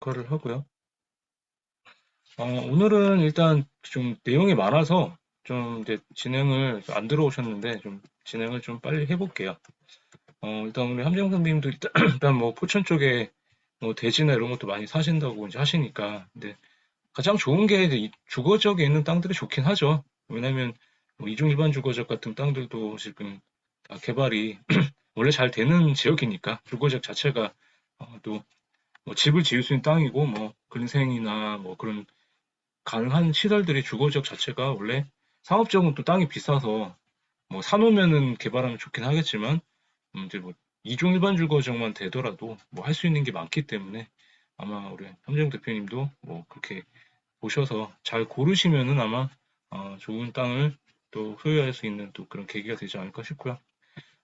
녹화를 하고요. 오늘은 일단 좀 내용이 많아서 좀 이제 진행을 안 들어오셨는데 좀 진행을 좀 빨리 해볼게요. 일단 우리 함정 선배님도 일단 뭐 포천 쪽에 뭐 대지나 이런 것도 많이 사신다고 이제 하시니까 근데 가장 좋은 게 이제 이 주거 지역에 있는 땅들이 좋긴 하죠. 왜냐면 뭐 이중 일반 주거지역 같은 땅들도 지금 다 개발이 원래 잘 되는 지역이니까 주거 지역 자체가 또 뭐 집을 지을 수 있는 땅이고 뭐 근생이나 뭐 그런 가능한 시설들이 주거 지역 자체가 원래 상업적으로 또 땅이 비싸서 뭐 사놓으면은 개발하면 좋긴 하겠지만 이제 뭐 이중 일반 주거 지역만 되더라도 뭐 할 수 있는 게 많기 때문에 아마 우리 함정 대표님도 뭐 그렇게 보셔서 잘 고르시면은 아마 좋은 땅을 또 소유할 수 있는 또 그런 계기가 되지 않을까 싶고요.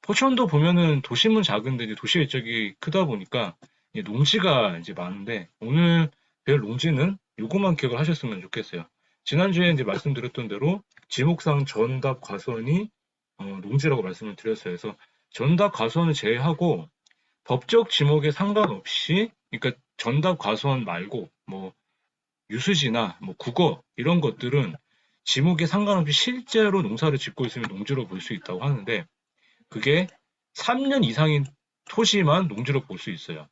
포천도 보면은 도심은 작은데 이제 도시 면적이 크다 보니까 이제 농지가 이제 많은데 오늘 별 농지는 요것만 기억을 하셨으면 좋겠어요. 지난주에 이제 말씀드렸던 대로 지목상 전답 과수원이 농지라고 말씀을 드렸어요. 그래서 전답 과수원을 제외하고 법적 지목에 상관없이 그러니까 전답 과수원 말고 뭐 유수지나 뭐 국어 이런 것들은 지목에 상관없이 실제로 농사를 짓고 있으면 농지로 볼 수 있다고 하는데 그게 3년 이상인 토지만 농지로 볼 수 있어요.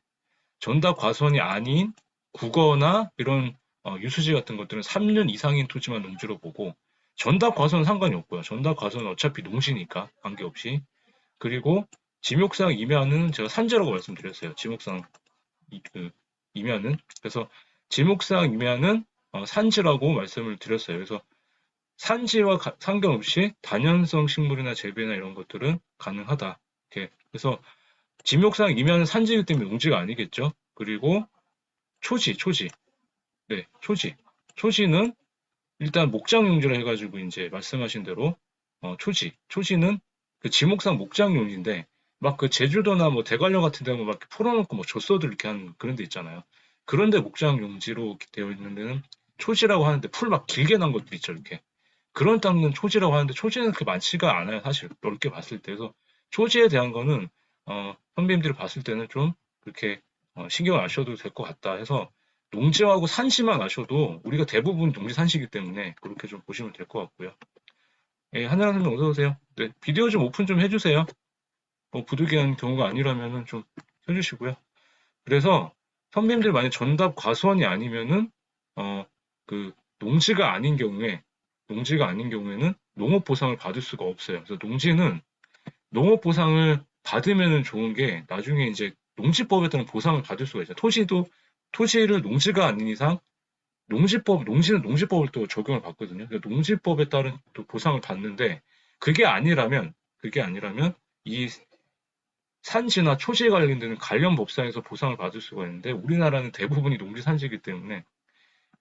전답 과수원이 아닌 국어나 이런 유수지 같은 것들은 3년 이상인 토지만 농지로 보고 전답 과수원은 상관이 없고요. 전답 과수원은 어차피 농지니까 관계없이. 그리고 지목상 임야는 제가 산지라고 말씀드렸어요. 지목상 그 임야는. 그래서 지목상 임야는 산지라고 말씀을 드렸어요. 그래서 산지와 상관없이 다년성 식물이나 재배나 이런 것들은 가능하다. 이렇게. 그래서 지목상 임야는 산지이기 때문에 농지가 아니겠죠. 그리고 초지. 네, 초지. 초지는 일단 목장용지라 해가지고 이제 말씀하신 대로 초지는 그 지목상 목장용지인데 막 그 제주도나 뭐 대관령 같은 데는 막 이렇게 풀어놓고 뭐 젖소들 이렇게 하는 그런 데 있잖아요. 그런데 목장용지로 되어 있는 데는 초지라고 하는데 풀 막 길게 난 것들 있죠, 이렇게. 그런 땅은 초지라고 하는데 초지는 그렇게 많지가 않아요, 사실 넓게 봤을 때. 그래서 초지에 대한 거는 선배님들이 봤을 때는 좀 그렇게 신경을 안 써도 될 것 같다 해서 농지하고 산지만 아셔도 우리가 대부분 농지 산지이기 때문에 그렇게 좀 보시면 될 것 같고요. 예, 한나라 선생님 어서 오세요. 네, 비디오 좀 오픈 좀 해주세요. 뭐 부득이한 경우가 아니라면은 좀 해주시고요. 그래서 선배님들 만약 전답 과수원이 아니면은 어, 그 농지가 아닌 경우에는 농업 보상을 받을 수가 없어요. 그래서 농지는 농업 보상을 받으면은 좋은 게 나중에 이제 농지법에 따른 보상을 받을 수가 있어요. 토지를 농지가 아닌 이상 농지는 농지법을 또 적용을 받거든요. 그러니까 농지법에 따른 또 보상을 받는데 그게 아니라면 이 산지나 초지에 관련된 관련 법상에서 보상을 받을 수가 있는데 우리나라는 대부분이 농지 산지이기 때문에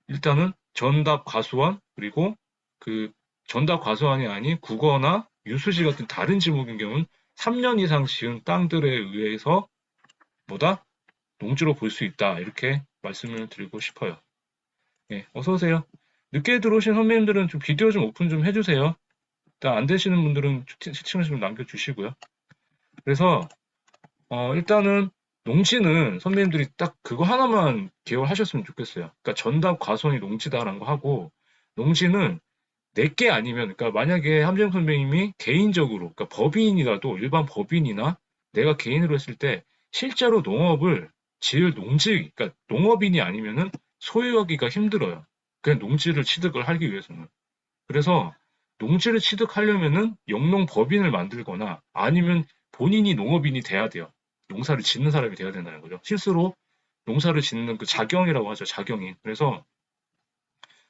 일단은 전답 과수원 그리고 그 전답 과수원이 아닌 국어나 유수지 같은 다른 지목인 경우는 3년 이상 지은 땅들에 의해서 뭐다? 농지로 볼 수 있다. 이렇게 말씀을 드리고 싶어요. 예, 어서 오세요. 늦게 들어오신 선배님들은 좀 비디오 좀 오픈 좀 해주세요. 일단 안 되시는 분들은 채팅을 좀 남겨주시고요. 그래서 일단은 농지는 선배님들이 딱 그거 하나만 기억을 하셨으면 좋겠어요. 그러니까 전답 과수원이 농지다라는 거 하고 농지는 내게 아니면 그러니까 만약에 함정 선배님이 개인적으로 그러니까 법인이라도 일반 법인이나 내가 개인으로 했을 때 실제로 농업을 지을 농지 그러니까 농업인이 아니면은 소유하기가 힘들어요. 그냥 농지를 취득을 하기 위해서는. 그래서 농지를 취득하려면은 영농법인을 만들거나 아니면 본인이 농업인이 돼야 돼요. 농사를 짓는 사람이 돼야 된다는 거죠. 실수로 농사를 짓는 그 자경이라고 하죠. 자경인. 그래서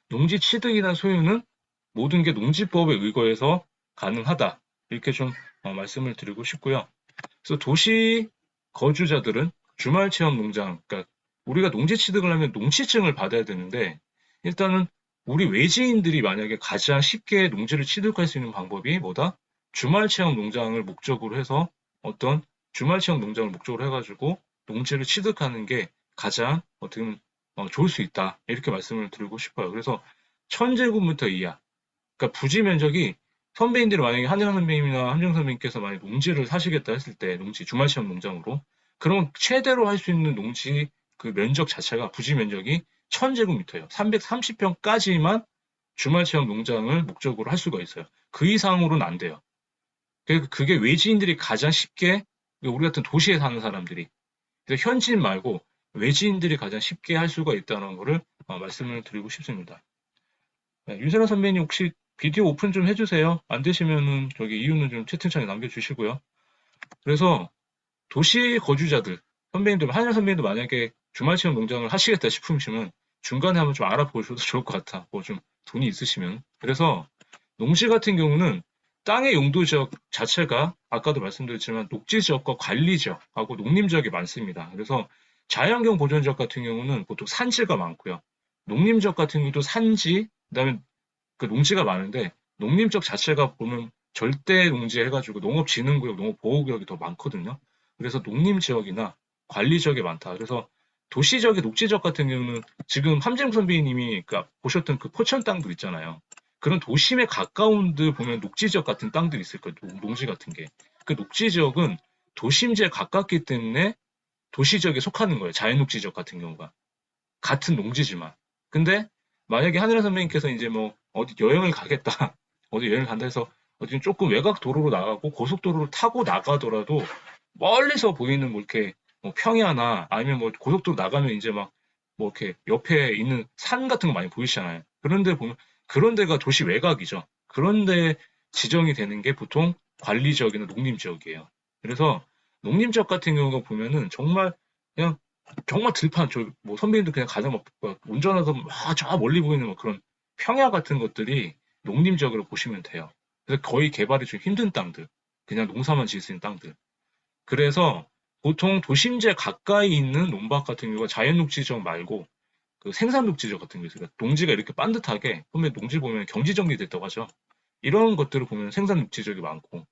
농지 취득이나 소유는 모든 게 농지법에 의거해서 가능하다. 이렇게 좀 말씀을 드리고 싶고요. 그래서 도시 거주자들은 주말 체험 농장, 그러니까 우리가 농지 취득을 하면 농지증을 받아야 되는데 일단은 우리 외지인들이 만약에 가장 쉽게 농지를 취득할 수 있는 방법이 뭐다? 주말 체험 농장을 목적으로 해서 어떤 주말 체험 농장을 목적으로 해가지고 농지를 취득하는 게 가장 어떻게 보면 좋을 수 있다. 이렇게 말씀을 드리고 싶어요. 그래서 1000제곱미터 이하, 그러니까 부지 면적이 선배님들이 만약에 한양 선배님이나 함정 선배님께서 농지를 사시겠다 했을 때 농지 주말 체험 농장으로 그럼 최대로 할 수 있는 농지 그 면적 자체가 부지 면적이 1000제곱미터예요. 330평까지만 주말 체험 농장을 목적으로 할 수가 있어요. 그 이상으로는 안 돼요. 그게 외지인들이 가장 쉽게 우리 같은 도시에 사는 사람들이 그래서 현지인 말고 외지인들이 가장 쉽게 할 수가 있다는 거를 말씀을 드리고 싶습니다. 네, 윤세라 선배님 혹시 비디오 오픈 좀 해주세요. 안 되시면은 저기 이유는 좀 채팅창에 남겨주시고요. 그래서 도시 거주자들 선배님들 한일 선배님도 만약에 주말 체험 농장을 하시겠다 싶으시면 중간에 한번 좀 알아보셔도 좋을 것 같아. 뭐 좀 돈이 있으시면. 그래서 농지 같은 경우는 땅의 용도 지역 자체가 아까도 말씀드렸지만 녹지 지역과 관리 지역하고 농림 지역이 많습니다. 그래서 자연환경 보전 지역 같은 경우는 보통 산지가 많고요. 농림 지역 같은 경우도 산지, 그다음에 그 농지가 많은데 농림 지역 자체가 보면 절대 농지 해가지고 농업진흥구역, 농업보호구역이 더 많거든요. 그래서 농림 지역이나 관리 지역이 많다. 그래서 도시 지역의 녹지 지역 같은 경우는 지금 함재웅 선배님이 보셨던 그 포천 땅들 있잖아요. 그런 도심에 가까운 데 보면 녹지 지역 같은 땅들이 있을 거예요. 농지 같은 게. 그 녹지 지역은 도심지에 가깝기 때문에 도시 지역에 속하는 거예요. 자연녹지 지역 같은 경우가. 같은 농지지만. 근데 만약에 하늘아 선배님께서 이제 뭐 어디 여행을 가겠다. 어디 여행을 간다 해서 어디 조금 외곽 도로로 나가고 고속도로를 타고 나가더라도 멀리서 보이는 뭐 이렇게 뭐 평야나 아니면 뭐 고속도로 나가면 이제 막 뭐 이렇게 옆에 있는 산 같은 거 많이 보이시잖아요. 그런데 보면 그런 데가 도시 외곽이죠. 그런데 지정이 되는 게 보통 관리 지역이나 농림 지역이에요. 그래서 농림 지역 같은 경우가 보면은 정말 그냥 정말 들판, 뭐 선배님도 그냥 가서 막 운전해서 막 저 멀리 보이는 뭐 그런 평야 같은 것들이 농림 지역으로 보시면 돼요. 그래서 거의 개발이 좀 힘든 땅들, 그냥 농사만 지을 수 있는 땅들. 그래서 보통 도심지에 가까이 있는 논밭 같은 경우가 자연녹지 지역 말고 그 생산녹지 지역 같은 게 있어요. 그러니까 농지가 이렇게 반듯하게, 선배 농지 보면 경지 정리됐다고 하죠. 이런 것들을 보면 생산녹지 지역이 많고,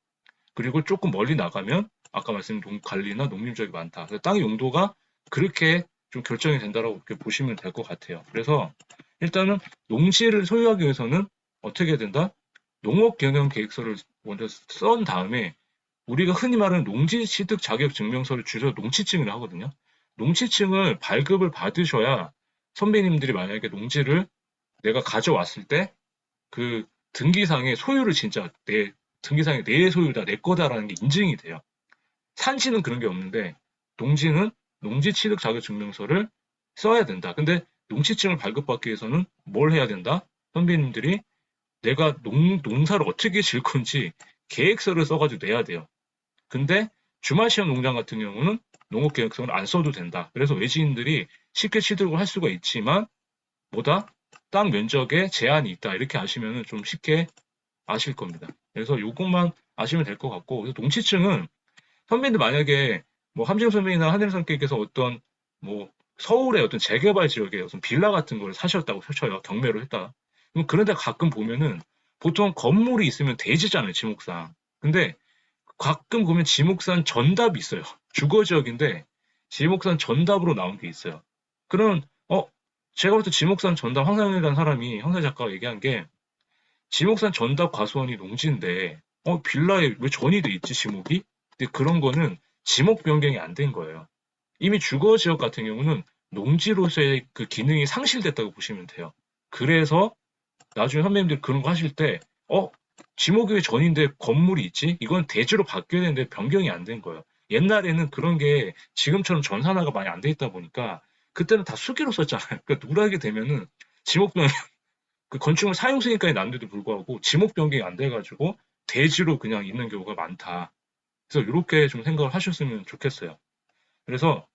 그리고 조금 멀리 나가면 아까 말씀드린 관리나 농림 지역이 많다. 그래서 땅의 용도가 그렇게 좀 결정이 된다라고 이렇게 보시면 될 것 같아요. 그래서 일단은 농지를 소유하기 위해서는 어떻게 해야 된다? 농업 경영 계획서를 먼저 쓴 다음에 우리가 흔히 말하는 농지 취득 자격 증명서를 줄여서 농취증을 하거든요. 농취증을 발급을 받으셔야 선배님들이 만약에 농지를 내가 가져왔을 때 그 등기상의 소유를 진짜 등기상의 내 소유다, 내 거다라는 게 인증이 돼요. 산지는 그런 게 없는데 농지는 농지 취득 자격 증명서를 써야 된다. 근데 농지증을 발급받기 위해서는 뭘 해야 된다? 선배님들이 내가 농사를 어떻게 질 건지 계획서를 써가지고 내야 돼요. 근데 주말 시험 농장 같은 경우는 농업 계획서를 안 써도 된다. 그래서 외지인들이 쉽게 취득을 할 수가 있지만 뭐다? 땅 면적에 제한이 있다. 이렇게 아시면 좀 쉽게 아실 겁니다. 그래서 이것만 아시면 될 것 같고, 그래서 농지증은 선배님들 만약에 뭐 함재웅 선배님이나 한혜림 선배님께서 어떤 뭐 서울의 어떤 재개발 지역에 어떤 빌라 같은 걸 사셨다고 쳐요. 경매로 했다. 그럼 그런 데 가끔 보면은 보통 건물이 있으면 대지잖아요, 지목상. 근데 가끔 보면 지목산 전답이 있어요. 주거 지역인데 지목산 전답으로 나온 게 있어요. 그런 제가 볼 때 지목산 전답 황상현이라는 사람이 황상 작가가 얘기한 게 지목산 전답 과수원이 농지인데 빌라에 왜 전이 돼 있지 지목이? 근데 그런 거는 지목 변경이 안 된 거예요. 이미 주거 지역 같은 경우는 농지로서의 그 기능이 상실됐다고 보시면 돼요. 그래서 나중에 선배님들 그런 거 하실 때 지목이 왜 전인데 건물이 있지? 이건 대지로 바뀌어야 되는데 변경이 안 된 거예요. 옛날에는 그런 게 지금처럼 전산화가 많이 안 돼 있다 보니까 그때는 다 수기로 썼잖아요. 그러니까 누락이 되면은 지목 변경, 그 건축물 사용 승인까지 난데도 불구하고 지목 변경이 안 돼가지고 대지로 그냥 있는 경우가 많다. 그래서 이렇게 좀 생각을 하셨으면 좋겠어요. 그래서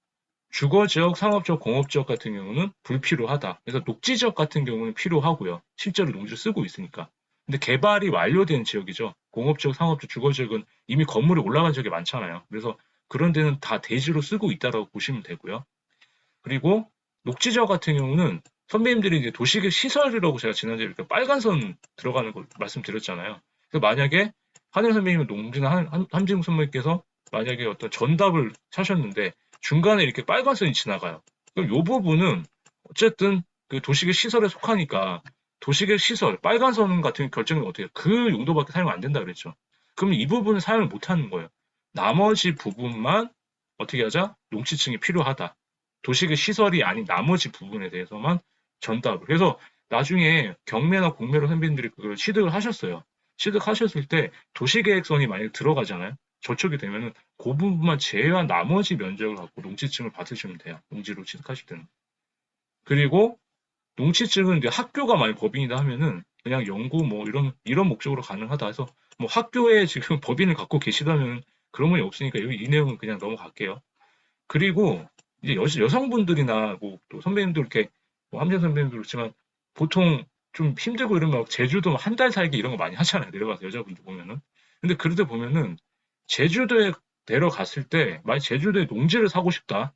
주거지역, 상업지역, 공업지역 같은 경우는 불필요하다. 그래서 녹지지역 같은 경우는 필요하고요. 실제로 농지를 쓰고 있으니까. 근데 개발이 완료된 지역이죠. 공업지역, 상업지역, 주거지역은 이미 건물이 올라간 지역이 많잖아요. 그래서 그런 데는 다 대지로 쓰고 있다라고 보시면 되고요. 그리고 녹지지역 같은 경우는 선배님들이 이제 도시계 시설이라고 제가 지난주에 이렇게 빨간 선 들어가는 거 말씀드렸잖아요. 그래서 만약에 한일 선배님 농지나 함진웅 선배님께서 만약에 어떤 전답을 사셨는데 중간에 이렇게 빨간 선이 지나가요. 그럼 이 부분은 어쨌든 그 도시계 시설에 속하니까 도시계 시설, 빨간 선 같은 결정은 어떻게 해요? 그 용도밖에 사용 안 된다 그랬죠. 그럼 이 부분은 사용을 못 하는 거예요. 나머지 부분만 어떻게 하자? 농지층이 필요하다. 도시계 시설이 아닌 나머지 부분에 대해서만 전답을. 그래서 나중에 경매나 공매로 선배님들이 그걸 취득을 하셨어요. 취득하셨을 때 도시계획선이 만약에 들어가잖아요. 저촉이 되면은 그 부분만 제외한 나머지 면적을 갖고 농지증을 받으시면 돼요. 농지로 취득하실 때는. 그리고 농지증은 이제 학교가 만약 법인이다 하면은 그냥 연구 뭐 이런 목적으로 가능하다 해서 뭐 학교에 지금 법인을 갖고 계시다면 그런 건 없으니까 이 내용은 그냥 넘어갈게요. 그리고 이제 여성분들이나 뭐 또 선배님들 이렇게 뭐 함재 선배님도 그렇지만 보통 좀 힘들고 이러면 막 제주도 한 달 살기 이런 거 많이 하잖아요. 내려가서 여자분들 보면은. 근데 그럴 때 보면은 제주도에 내려갔을 때 만약 제주도에 농지를 사고 싶다.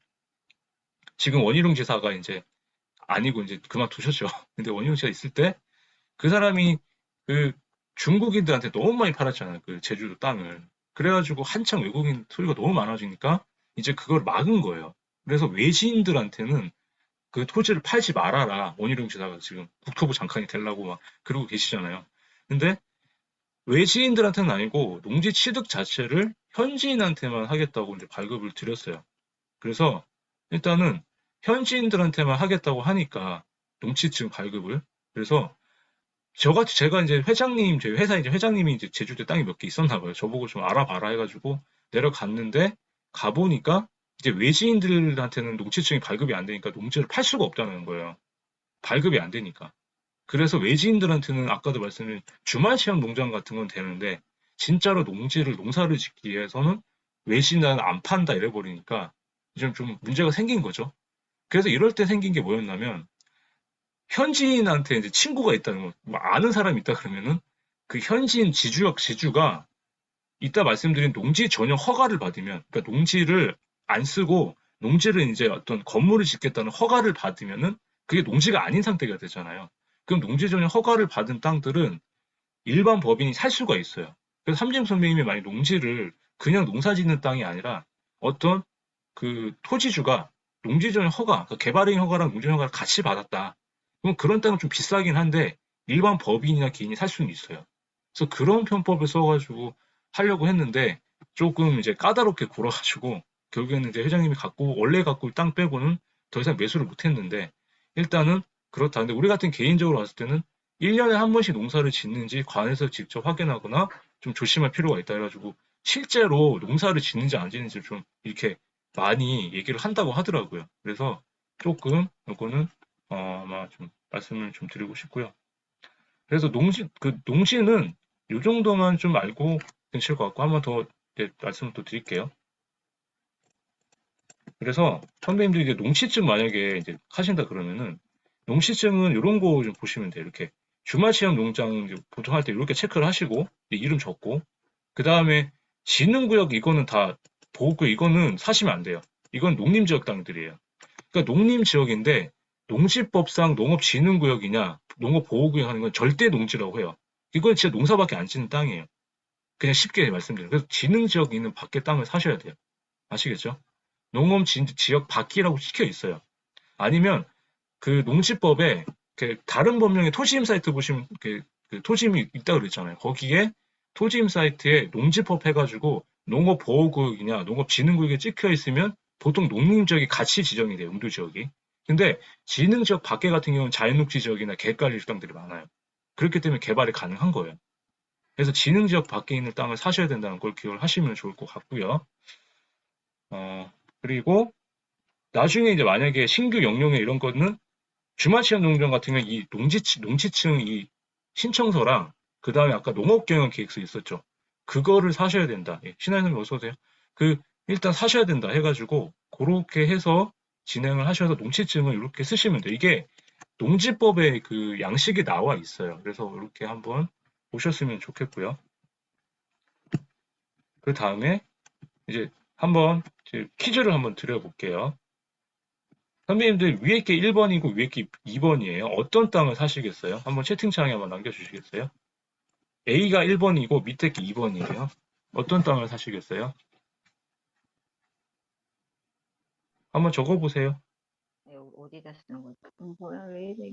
지금 원희룡 지사가 이제 아니고 이제 그만두셨죠. 근데 원희룡 지사 있을 때 그 사람이 그 중국인들한테 너무 많이 팔았잖아요. 그 제주도 땅을. 그래가지고 한창 외국인 소리가 너무 많아지니까 이제 그걸 막은 거예요. 그래서 외지인들한테는 그 토지를 팔지 말아라. 원희룡 지사가 지금 국토부 장관이 되려고 막 그러고 계시잖아요. 근데 외지인들한테는 아니고 농지 취득 자체를 현지인한테만 하겠다고 이제 발급을 드렸어요. 그래서 일단은 현지인들한테만 하겠다고 하니까 농지증 발급을. 그래서 저같이 제가 이제 회장님, 저희 회사 이제 회장님이 이제 제주도에 땅이 몇 개 있었나 봐요. 저보고 좀 알아봐라 해가지고 내려갔는데 가보니까 이제 외지인들한테는 농지증이 발급이 안 되니까 농지를 팔 수가 없다는 거예요. 발급이 안 되니까. 그래서 외지인들한테는 아까도 말씀드린 주말 체험 농장 같은 건 되는데 진짜로 농사를 짓기 위해서는 외지인은 안 판다 이래 버리니까 좀 문제가 생긴 거죠. 그래서 이럴 때 생긴 게 뭐였냐면 현지인한테 이제 친구가 있다는 거, 뭐 아는 사람이 있다 그러면은 그 현지인 지주가 이따 말씀드린 농지 전용 허가를 받으면, 그러니까 농지를 안 쓰고 농지를 이제 어떤 건물을 짓겠다는 허가를 받으면은 그게 농지가 아닌 상태가 되잖아요. 그럼 농지 전용 허가를 받은 땅들은 일반 법인이 살 수가 있어요. 그래서 함재영 선배님이 만약 농지를 그냥 농사 짓는 땅이 아니라 어떤 그 토지주가 농지 전용 허가, 그러니까 개발행 허가랑 농지 허가를 같이 받았다. 그럼 그런 땅은 좀 비싸긴 한데 일반 법인이나 개인이 살 수는 있어요. 그래서 그런 편법을 써가지고 하려고 했는데 조금 이제 까다롭게 굴어가지고 결국에는 이제 회장님이 원래 갖고 땅 빼고는 더 이상 매수를 못 했는데 일단은 그렇다. 근데 우리 같은 개인적으로 봤을 때는 1년에 한 번씩 농사를 짓는지 관에서 직접 확인하거나 좀 조심할 필요가 있다 해가지고 실제로 농사를 짓는지 안 짓는지 좀 이렇게 많이 얘기를 한다고 하더라고요. 그래서 조금 요거는 아마 좀 말씀을 좀 드리고 싶고요. 그래서 농지는 요 정도만 좀 알고 계실 것 같고 한 번 더 말씀을 또 드릴게요. 그래서 선배님들이 이제 농시증 만약에 이제 하신다 그러면은 농시증은 이런 거 좀 보시면 돼요. 이렇게 주말 체험 농장 이제 보통 할 때 이렇게 체크를 하시고 이름 적고 그 다음에 진흥구역 이거는 다 보호구역 이거는 사시면 안 돼요. 이건 농림지역 땅들이에요. 그러니까 농림지역인데 농지법상 농업진흥구역이냐 농업보호구역 하는 건 절대 농지라고 해요. 이건 진짜 농사밖에 안 짓는 땅이에요. 그냥 쉽게 말씀드려요. 그래서 진흥지역 있는 밖에 땅을 사셔야 돼요. 아시겠죠? 농업지역 밖이라고 찍혀 있어요. 아니면 그 농지법에 그 다른 법령의 토지임 사이트 보시면 그 토지임이 있다고 그랬잖아요. 거기에 토지임 사이트에 농지법 해가지고 농업보호구역이냐 농업진흥구역에 찍혀 있으면 보통 농림지역이 같이 지정이 돼요. 음도지역이. 근데 진흥지역 밖에 같은 경우는 자연녹지 지역이나 객관리 땅들이 많아요. 그렇기 때문에 개발이 가능한 거예요. 그래서 진흥지역 밖에 있는 땅을 사셔야 된다는 걸 기억을 하시면 좋을 것 같고요. 그리고 나중에 이제 만약에 신규 영용에 이런 거는 주말체험 농장 같은 경우는 이 농지층 이 신청서랑 그 다음에 아까 농업경영 계획서 있었죠. 그거를 사셔야 된다. 예, 신하연님 어서 오세요. 그 일단 사셔야 된다 해가지고 그렇게 해서 진행을 하셔서 농지증을 이렇게 쓰시면 돼요. 이게 농지법에 그 양식이 나와 있어요. 그래서 이렇게 한번 보셨으면 좋겠고요. 그 다음에 이제 한번 퀴즈를 한번 드려볼게요. 선배님들 위에 게 1번이고 위에 게 2번이에요. 어떤 땅을 사시겠어요? 한번 채팅창에 한번 남겨주시겠어요? A가 1번이고 밑에 게 2번이에요. 어떤 땅을 사시겠어요? 한번 적어보세요. 어디다 쓰는 거지? 뭐야, 왜 이래?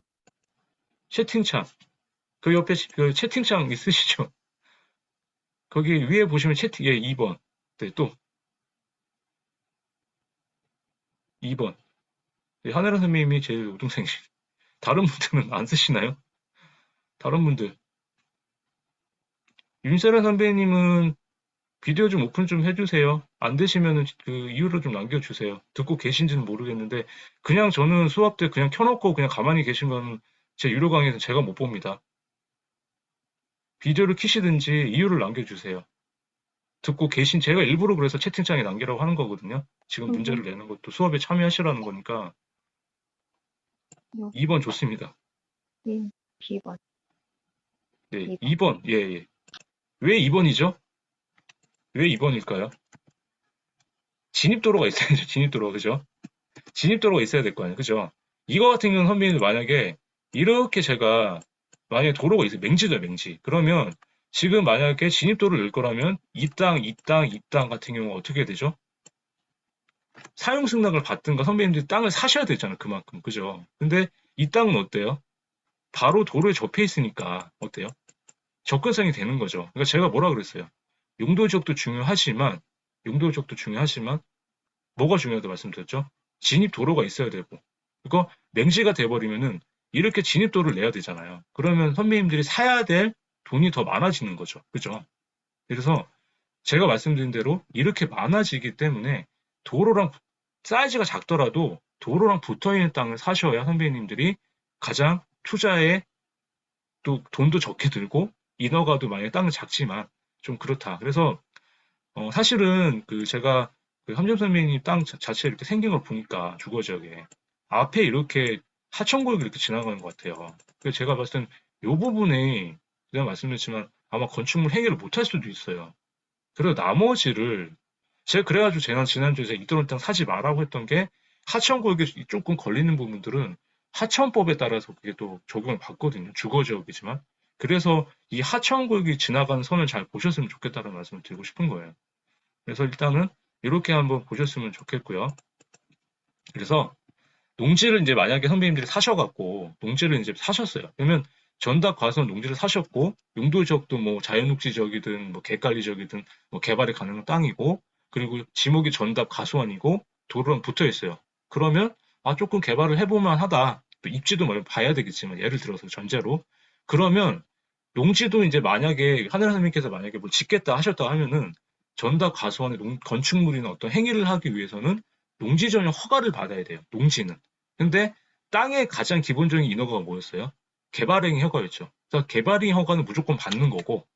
채팅창. 그 옆에 그 채팅창 있으시죠? 거기 위에 보시면 예, 2번. 네, 또 2번. 한혜란 선배님이 제일 우등생이. 다른 분들은 안 쓰시나요? 다른 분들. 윤세란 선배님은 비디오 좀 오픈 좀 해주세요. 안 되시면은 그 이유를 좀 남겨주세요. 듣고 계신지는 모르겠는데 그냥 저는 수업 때 그냥 켜놓고 그냥 가만히 계신 건 제 유료 강의에서 제가 못 봅니다. 비디오를 켜시든지 이유를 남겨주세요. 듣고 계신 제가 일부러 그래서 채팅창에 남기라고 하는 거거든요. 지금 문제를 내는 것도 수업에 참여하시라는 거니까 2번 좋습니다. 님, B번. 네, 2번. 2번. 예, 예. 왜 2번이죠? 왜 2번일까요? 진입도로가 있어야죠. 진입도로가, 그죠? 진입도로가 있어야 될 거 아니에요. 그죠? 이거 같은 경우는 선배님 만약에 이렇게 제가 만약에 도로가 있어요. 맹지죠, 맹지. 그러면 지금 만약에 진입도로를 낼 거라면 이 땅, 이 땅, 이 땅 같은 경우가 어떻게 되죠? 사용 승낙을 받든가 선배님들이 땅을 사셔야 되잖아요. 그만큼. 그죠? 근데 이 땅은 어때요? 바로 도로에 접해 있으니까 어때요? 접근성이 되는 거죠. 그러니까 제가 뭐라 그랬어요? 용도 지역도 중요하지만 용도 지역도 중요하지만 뭐가 중요하다고 말씀드렸죠? 진입 도로가 있어야 되고 그거 맹지가 돼버리면은 이렇게 진입도를 내야 되잖아요. 그러면 선배님들이 사야 될 돈이 더 많아지는 거죠. 그죠? 그래서 제가 말씀드린 대로 이렇게 많아지기 때문에 도로랑 사이즈가 작더라도 도로랑 붙어 있는 땅을 사셔야 선배님들이 가장 투자에 또 돈도 적게 들고 인허가도 만약에 땅은 작지만 좀 그렇다. 그래서 사실은 그 제가 그 함정 선배님 땅 자체 이렇게 생긴 걸 보니까 주거 지역에 앞에 이렇게 하천구역이 이렇게 지나가는 것 같아요. 그래서 제가 봤을 땐 이 부분에 제가 말씀드렸지만 아마 건축물 행위를 못할 수도 있어요. 그리고 나머지를 제가 그래가지고 지난주에 제가 이도론 땅 사지 말라고 했던 게 하천구역이 조금 걸리는 부분들은 하천법에 따라서 그게 또 적용을 받거든요. 주거 지역이지만. 그래서 이 하천구역이 지나가는 선을 잘 보셨으면 좋겠다는 말씀을 드리고 싶은 거예요. 그래서 일단은 이렇게 한번 보셨으면 좋겠고요. 그래서 농지를 이제 만약에 선배님들이 사셔갖고 농지를 이제 사셨어요. 그러면 전답 과수원 농지를 사셨고 용도 지역도 뭐 자연녹지 지역이든 뭐 객관리 지역이든 뭐 개발이 가능한 땅이고 그리고 지목이 전답 가수원이고 도로랑 붙어 있어요. 그러면 아 조금 개발을 해볼만 하다. 또 입지도 뭐 봐야 되겠지만 예를 들어서 전제로 그러면 농지도 이제 만약에 하늘 선생님께서 만약에 뭐 짓겠다 하셨다 하면은 전답 가수원의 건축물이나 어떤 행위를 하기 위해서는 농지 전용 허가를 받아야 돼요. 농지는. 근데 땅의 가장 기본적인 인허가가 뭐였어요? 개발행위 허가였죠. 그래서 개발행위 허가는 무조건 받는 거고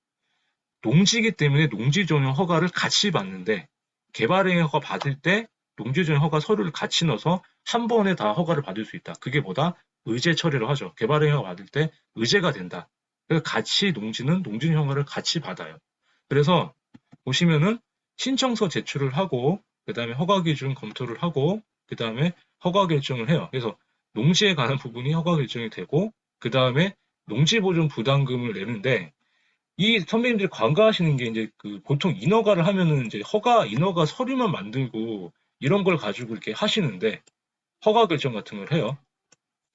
농지이기 때문에 농지 전용 허가를 같이 받는데 개발행위 허가 받을 때 농지 전용 허가 서류를 같이 넣어서 한 번에 다 허가를 받을 수 있다. 그게 뭐다? 의제 처리를 하죠. 개발행위 허가 받을 때 의제가 된다. 그래서 같이 농지는 농지 허가를 같이 받아요. 그래서 보시면은 신청서 제출을 하고 그다음에 허가 기준 검토를 하고 그다음에 허가 결정을 해요. 그래서 농지에 관한 부분이 허가 결정이 되고 그다음에 농지 보존 부담금을 내는데 이 선배님들이 관가하시는 게 이제 그 보통 인허가를 하면은 이제 인허가 서류만 만들고 이런 걸 가지고 이렇게 하시는데 허가 결정 같은 걸 해요.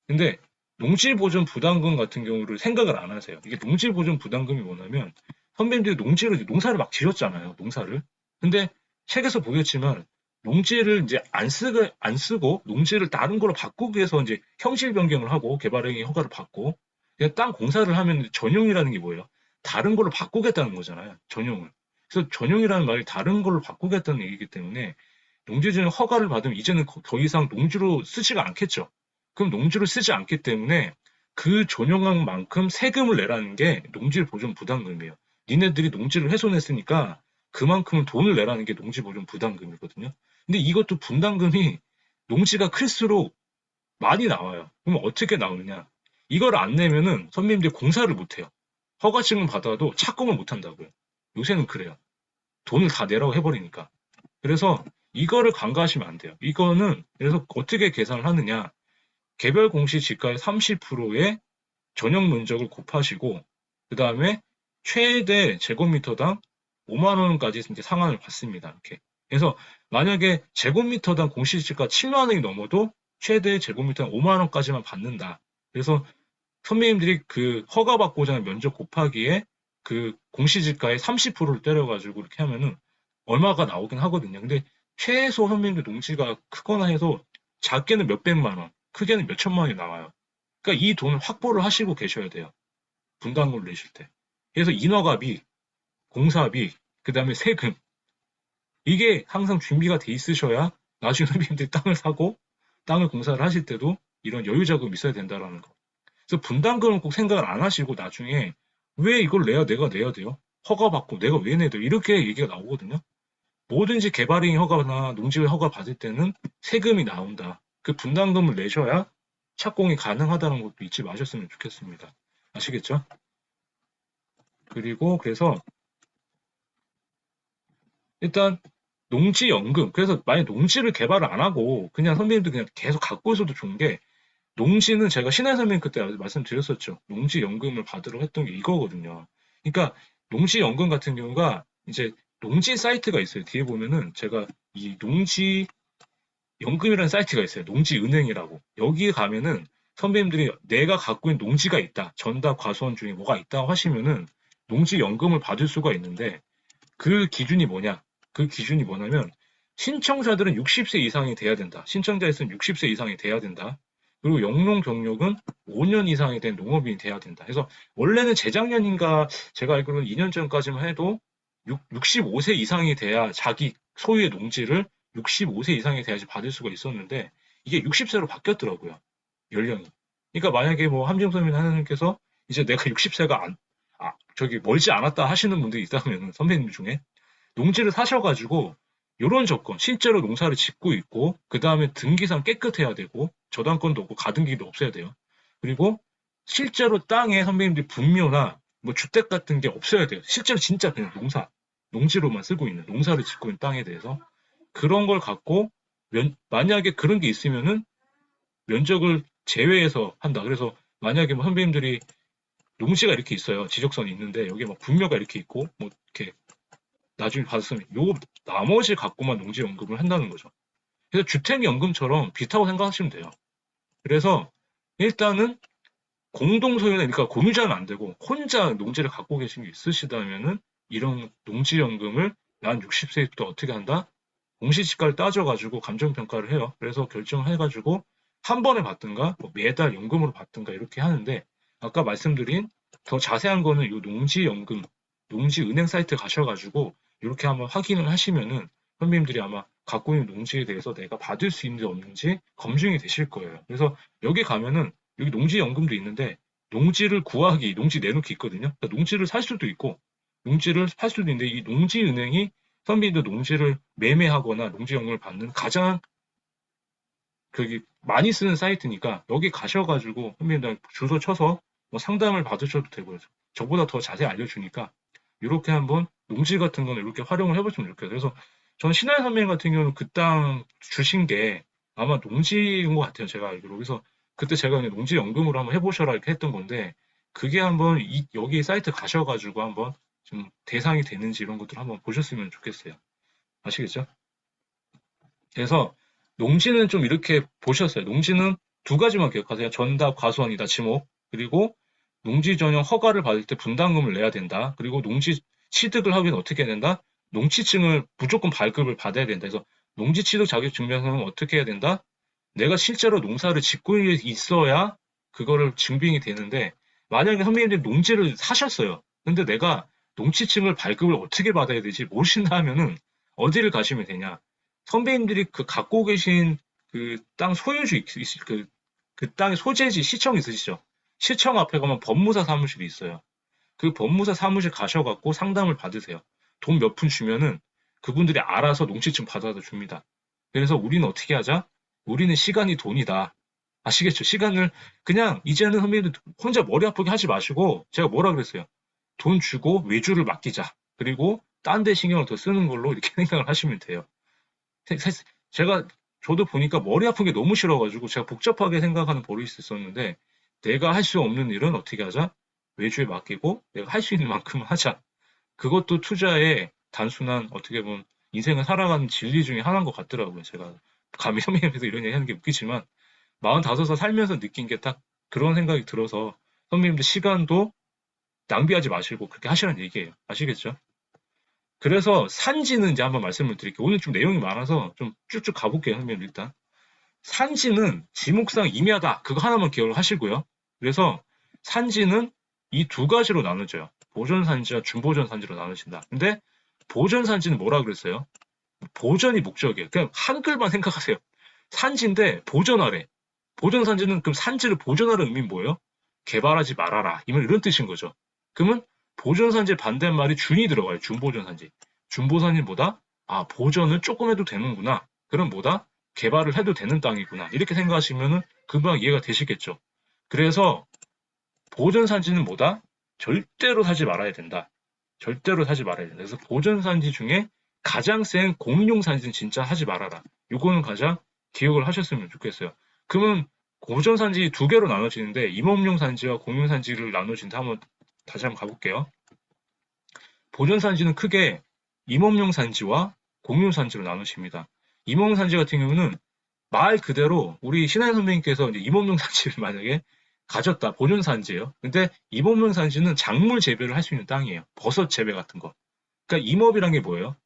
근데 농지 보존 부담금 같은 경우를 생각을 안 하세요. 이게 농지 보존 부담금이 뭐냐면 선배님들이 농사를 막 지었잖아요. 농사를. 근데 책에서 보겠지만 농지를 이제 안 쓰고 농지를 다른 걸로 바꾸기 위해서 이제 형질 변경을 하고 개발행위 허가를 받고 그냥 땅 공사를 하면 전용이라는 게 뭐예요? 다른 걸로 바꾸겠다는 거잖아요. 전용을. 그래서 전용이라는 말이 다른 걸로 바꾸겠다는 얘기이기 때문에 농지 전용 허가를 받으면 이제는 더 이상 농지로 쓰지가 않겠죠. 그럼 농지를 쓰지 않기 때문에 그 전용한 만큼 세금을 내라는 게 농지 보존 부담금이에요. 니네들이 농지를 훼손했으니까 그만큼 돈을 내라는 게 농지 보존 부담금이거든요. 근데 이것도 분담금이 농지가 클수록 많이 나와요. 그럼 어떻게 나오느냐? 이걸 안 내면은 선배님들이 공사를 못 해요. 허가증을 받아도 착공을 못 한다고요. 요새는 그래요. 돈을 다 내라고 해버리니까. 그래서 이거를 간과하시면 안 돼요. 이거는 그래서 어떻게 계산을 하느냐? 개별 공시 지가의 30%의 전용 면적을 곱하시고 그 다음에 최대 제곱미터당 5만 원까지 이제 상한을 받습니다. 이렇게. 그래서 만약에 제곱미터당 공시지가 7만 원이 넘어도 최대 제곱미터당 5만 원까지만 받는다. 그래서 선배님들이 그 허가받고자 하는 면적 곱하기에 그 공시지가의 30%를 때려가지고 이렇게 하면은 얼마가 나오긴 하거든요. 근데 최소 선배님들 농지가 크거나 해서 작게는 몇백만 원, 크게는 몇천만 원이 나와요. 그러니까 이 돈을 확보를 하시고 계셔야 돼요. 분담금을 내실 때. 그래서 인허가비, 공사비, 그 다음에 세금, 이게 항상 준비가 돼 있으셔야 나중에 선배님들이 땅을 사고 땅을 공사를 하실 때도 이런 여유 자금이 있어야 된다라는 거. 그래서 분담금을 꼭 생각을 안 하시고 나중에 왜 이걸 내가 내야 돼요? 허가받고 내가 왜 내야 돼요? 이렇게 얘기가 나오거든요. 뭐든지 개발행위 허가나 농지의 허가 받을 때는 세금이 나온다. 그 분담금을 내셔야 착공이 가능하다는 것도 잊지 마셨으면 좋겠습니다. 아시겠죠? 그리고 그래서 일단 농지연금. 그래서 만약 농지를 개발을 안 하고 그냥 선배님들 그냥 계속 갖고 있어도 좋은 게 농지는 제가 신한 선배님 그때 말씀드렸었죠. 농지연금을 받으러 했던 게 이거거든요. 그러니까 농지연금 같은 경우가 이제 농지 사이트가 있어요. 뒤에 보면은 제가 이 농지 연금이라는 사이트가 있어요. 농지은행이라고. 여기에 가면은 선배님들이 내가 갖고 있는 농지가 있다. 전답 과수원 중에 뭐가 있다고 하시면은 농지연금을 받을 수가 있는데 그 기준이 뭐냐? 그 기준이 뭐냐면 신청자들은 60세 이상이 돼야 된다. 신청자의 수는 60세 이상이 돼야 된다. 그리고 영농 경력은 5년 이상이 된 농업인이 돼야 된다. 그래서 원래는 재작년인가 제가 알기로는 2년 전까지만 해도 65세 이상이 돼야 자기 소유의 농지를 65세 이상이 돼야지 받을 수가 있었는데 이게 60세로 바뀌었더라고요. 연령이. 그러니까 만약에 뭐 함정선민 하나님께서 이제 내가 60세가 저기 멀지 않았다 하시는 분들이 있다면 선배님 중에 농지를 사셔가지고 이런 조건, 실제로 농사를 짓고 있고 그 다음에 등기상 깨끗해야 되고 저당권도 없고 가등기도 없어야 돼요. 그리고 실제로 땅에 선배님들이 분묘나 뭐 주택 같은 게 없어야 돼요. 실제로 진짜 그냥 농지로만 쓰고 있는 농사를 짓고 있는 땅에 대해서 그런 걸 갖고 만약에 그런 게 있으면은 면적을 제외해서 한다. 그래서 만약에 뭐 선배님들이 농지가 이렇게 있어요. 지적선이 있는데 여기에 막 분묘가 이렇게 있고 뭐 이렇게 나중에 받았으면 요 나머지 갖고만 농지연금을 한다는 거죠. 그래서 주택연금처럼 비슷하고 생각하시면 돼요. 그래서 일단은 공동소유는 그러니까 공유자는 안 되고 혼자 농지를 갖고 계신 게 있으시다면은 이런 농지연금을 난 60세부터 어떻게 한다? 공시지가를 따져가지고 감정평가를 해요. 그래서 결정을 해가지고 한 번에 받든가 뭐 매달 연금으로 받든가 이렇게 하는데 아까 말씀드린 더 자세한 거는 이 농지연금, 농지은행 사이트 가셔가지고 이렇게 한번 확인을 하시면은 선배님들이 아마 갖고 있는 농지에 대해서 내가 받을 수 있는지 없는지 검증이 되실 거예요. 그래서 여기 가면은 여기 농지연금도 있는데 농지를 구하기, 농지 내놓기 있거든요. 그러니까 농지를 살 수도 있고 농지를 팔 수도 있는데 이 농지은행이 선비도 농지를 매매하거나 농지연금을 받는 가장 그게 많이 쓰는 사이트니까 여기 가셔가지고 선배님들 주소 쳐서 뭐 상담을 받으셔도 되고요. 저보다 더 자세히 알려주니까 이렇게 한번 농지 같은 거는 이렇게 활용을 해보시면 좋겠어요. 그래서 저는 신하의 선배님 같은 경우는 그 땅 주신 게 아마 농지인 것 같아요. 제가 알기로. 그래서 그때 제가 그냥 농지연금으로 한번 해보셔라 이렇게 했던 건데 그게 한번 여기 사이트 가셔가지고 한번 좀 대상이 되는지 이런 것들 한번 보셨으면 좋겠어요. 아시겠죠? 그래서 농지는 좀 이렇게 보셨어요. 농지는 두 가지만 기억하세요. 전답 과수원이다, 지목. 그리고 농지 전용 허가를 받을 때 분담금을 내야 된다. 그리고 농지 취득을 하기 위해서 어떻게 해야 된다? 농지증을 무조건 발급을 받아야 된다. 그래서 농지 취득 자격 증명서는 어떻게 해야 된다? 내가 실제로 농사를 짓고 있어야 그거를 증빙이 되는데 만약에 선배님들이 농지를 사셨어요. 근데 내가 농지증을 발급을 어떻게 받아야 되지? 모르신다 하면은 어디를 가시면 되냐? 선배님들이 그 갖고 계신 그 땅 소유주 그 땅의 소재지 시청 있으시죠? 시청 앞에 가면 법무사 사무실이 있어요. 그 법무사 사무실 가셔갖고 상담을 받으세요. 돈 몇 푼 주면은 그분들이 알아서 농지증 받아다 줍니다. 그래서 우리는 어떻게 하자? 우리는 시간이 돈이다. 아시겠죠? 시간을 그냥 이제는 선배님들 혼자 머리 아프게 하지 마시고 제가 뭐라 그랬어요? 돈 주고 외주를 맡기자. 그리고 딴 데 신경을 더 쓰는 걸로 이렇게 생각을 하시면 돼요. 제가 저도 보니까 머리 아픈 게 너무 싫어가지고 제가 복잡하게 생각하는 버릇이 있었는데 내가 할 수 없는 일은 어떻게 하자? 외주에 맡기고 내가 할 수 있는 만큼은 하자. 그것도 투자의 단순한 어떻게 보면 인생을 살아가는 진리 중에 하나인 것 같더라고요. 제가 감히 선배님께서 이런 얘기 하는 게 웃기지만 45살 살면서 느낀 게 딱 그런 생각이 들어서 선배님들 시간도 낭비하지 마시고 그렇게 하시라는 얘기예요. 아시겠죠? 그래서 산지는 이제 한번 말씀을 드릴게요. 오늘 좀 내용이 많아서 좀 쭉쭉 가볼게요, 선배님 일단. 산지는 지목상 임야다. 그거 하나만 기억을 하시고요. 그래서 산지는 이 두 가지로 나눠져요. 보존산지와 준보존산지로 나눠진다. 근데 보존산지는 뭐라 그랬어요? 보존이 목적이에요. 그냥 한글만 생각하세요. 산지인데 보존하래. 보존산지는 그럼 산지를 보존하는 의미는 뭐예요? 개발하지 말아라. 이런 뜻인 거죠. 그러면 보존산지의 반대말이 준이 들어가요. 준보존산지. 준보산지는 뭐다? 아, 보존을 조금 해도 되는구나. 그럼 뭐다? 개발을 해도 되는 땅이구나. 이렇게 생각하시면은 금방 이해가 되시겠죠. 그래서 보존산지는 뭐다? 절대로 사지 말아야 된다. 절대로 사지 말아야 된다. 그래서 보존산지 중에 가장 센 공룡산지는 진짜 하지 말아라. 요거는 가장 기억을 하셨으면 좋겠어요. 그러면 보존산지 두 개로 나눠지는데 임업용산지와 공룡산지를 나눠진다. 다시 한번 가볼게요. 보존산지는 크게 임업용산지와 공룡산지로 나누십니다. 임업용산지 같은 경우는 말 그대로 우리 신하연 선배님께서 이제 임업용산지를 만약에 가졌다. 보존산지예요. 근데 임업용산지는 작물 재배를 할 수 있는 땅이에요. 버섯 재배 같은 거. 그러니까 임업이란 게 뭐예요?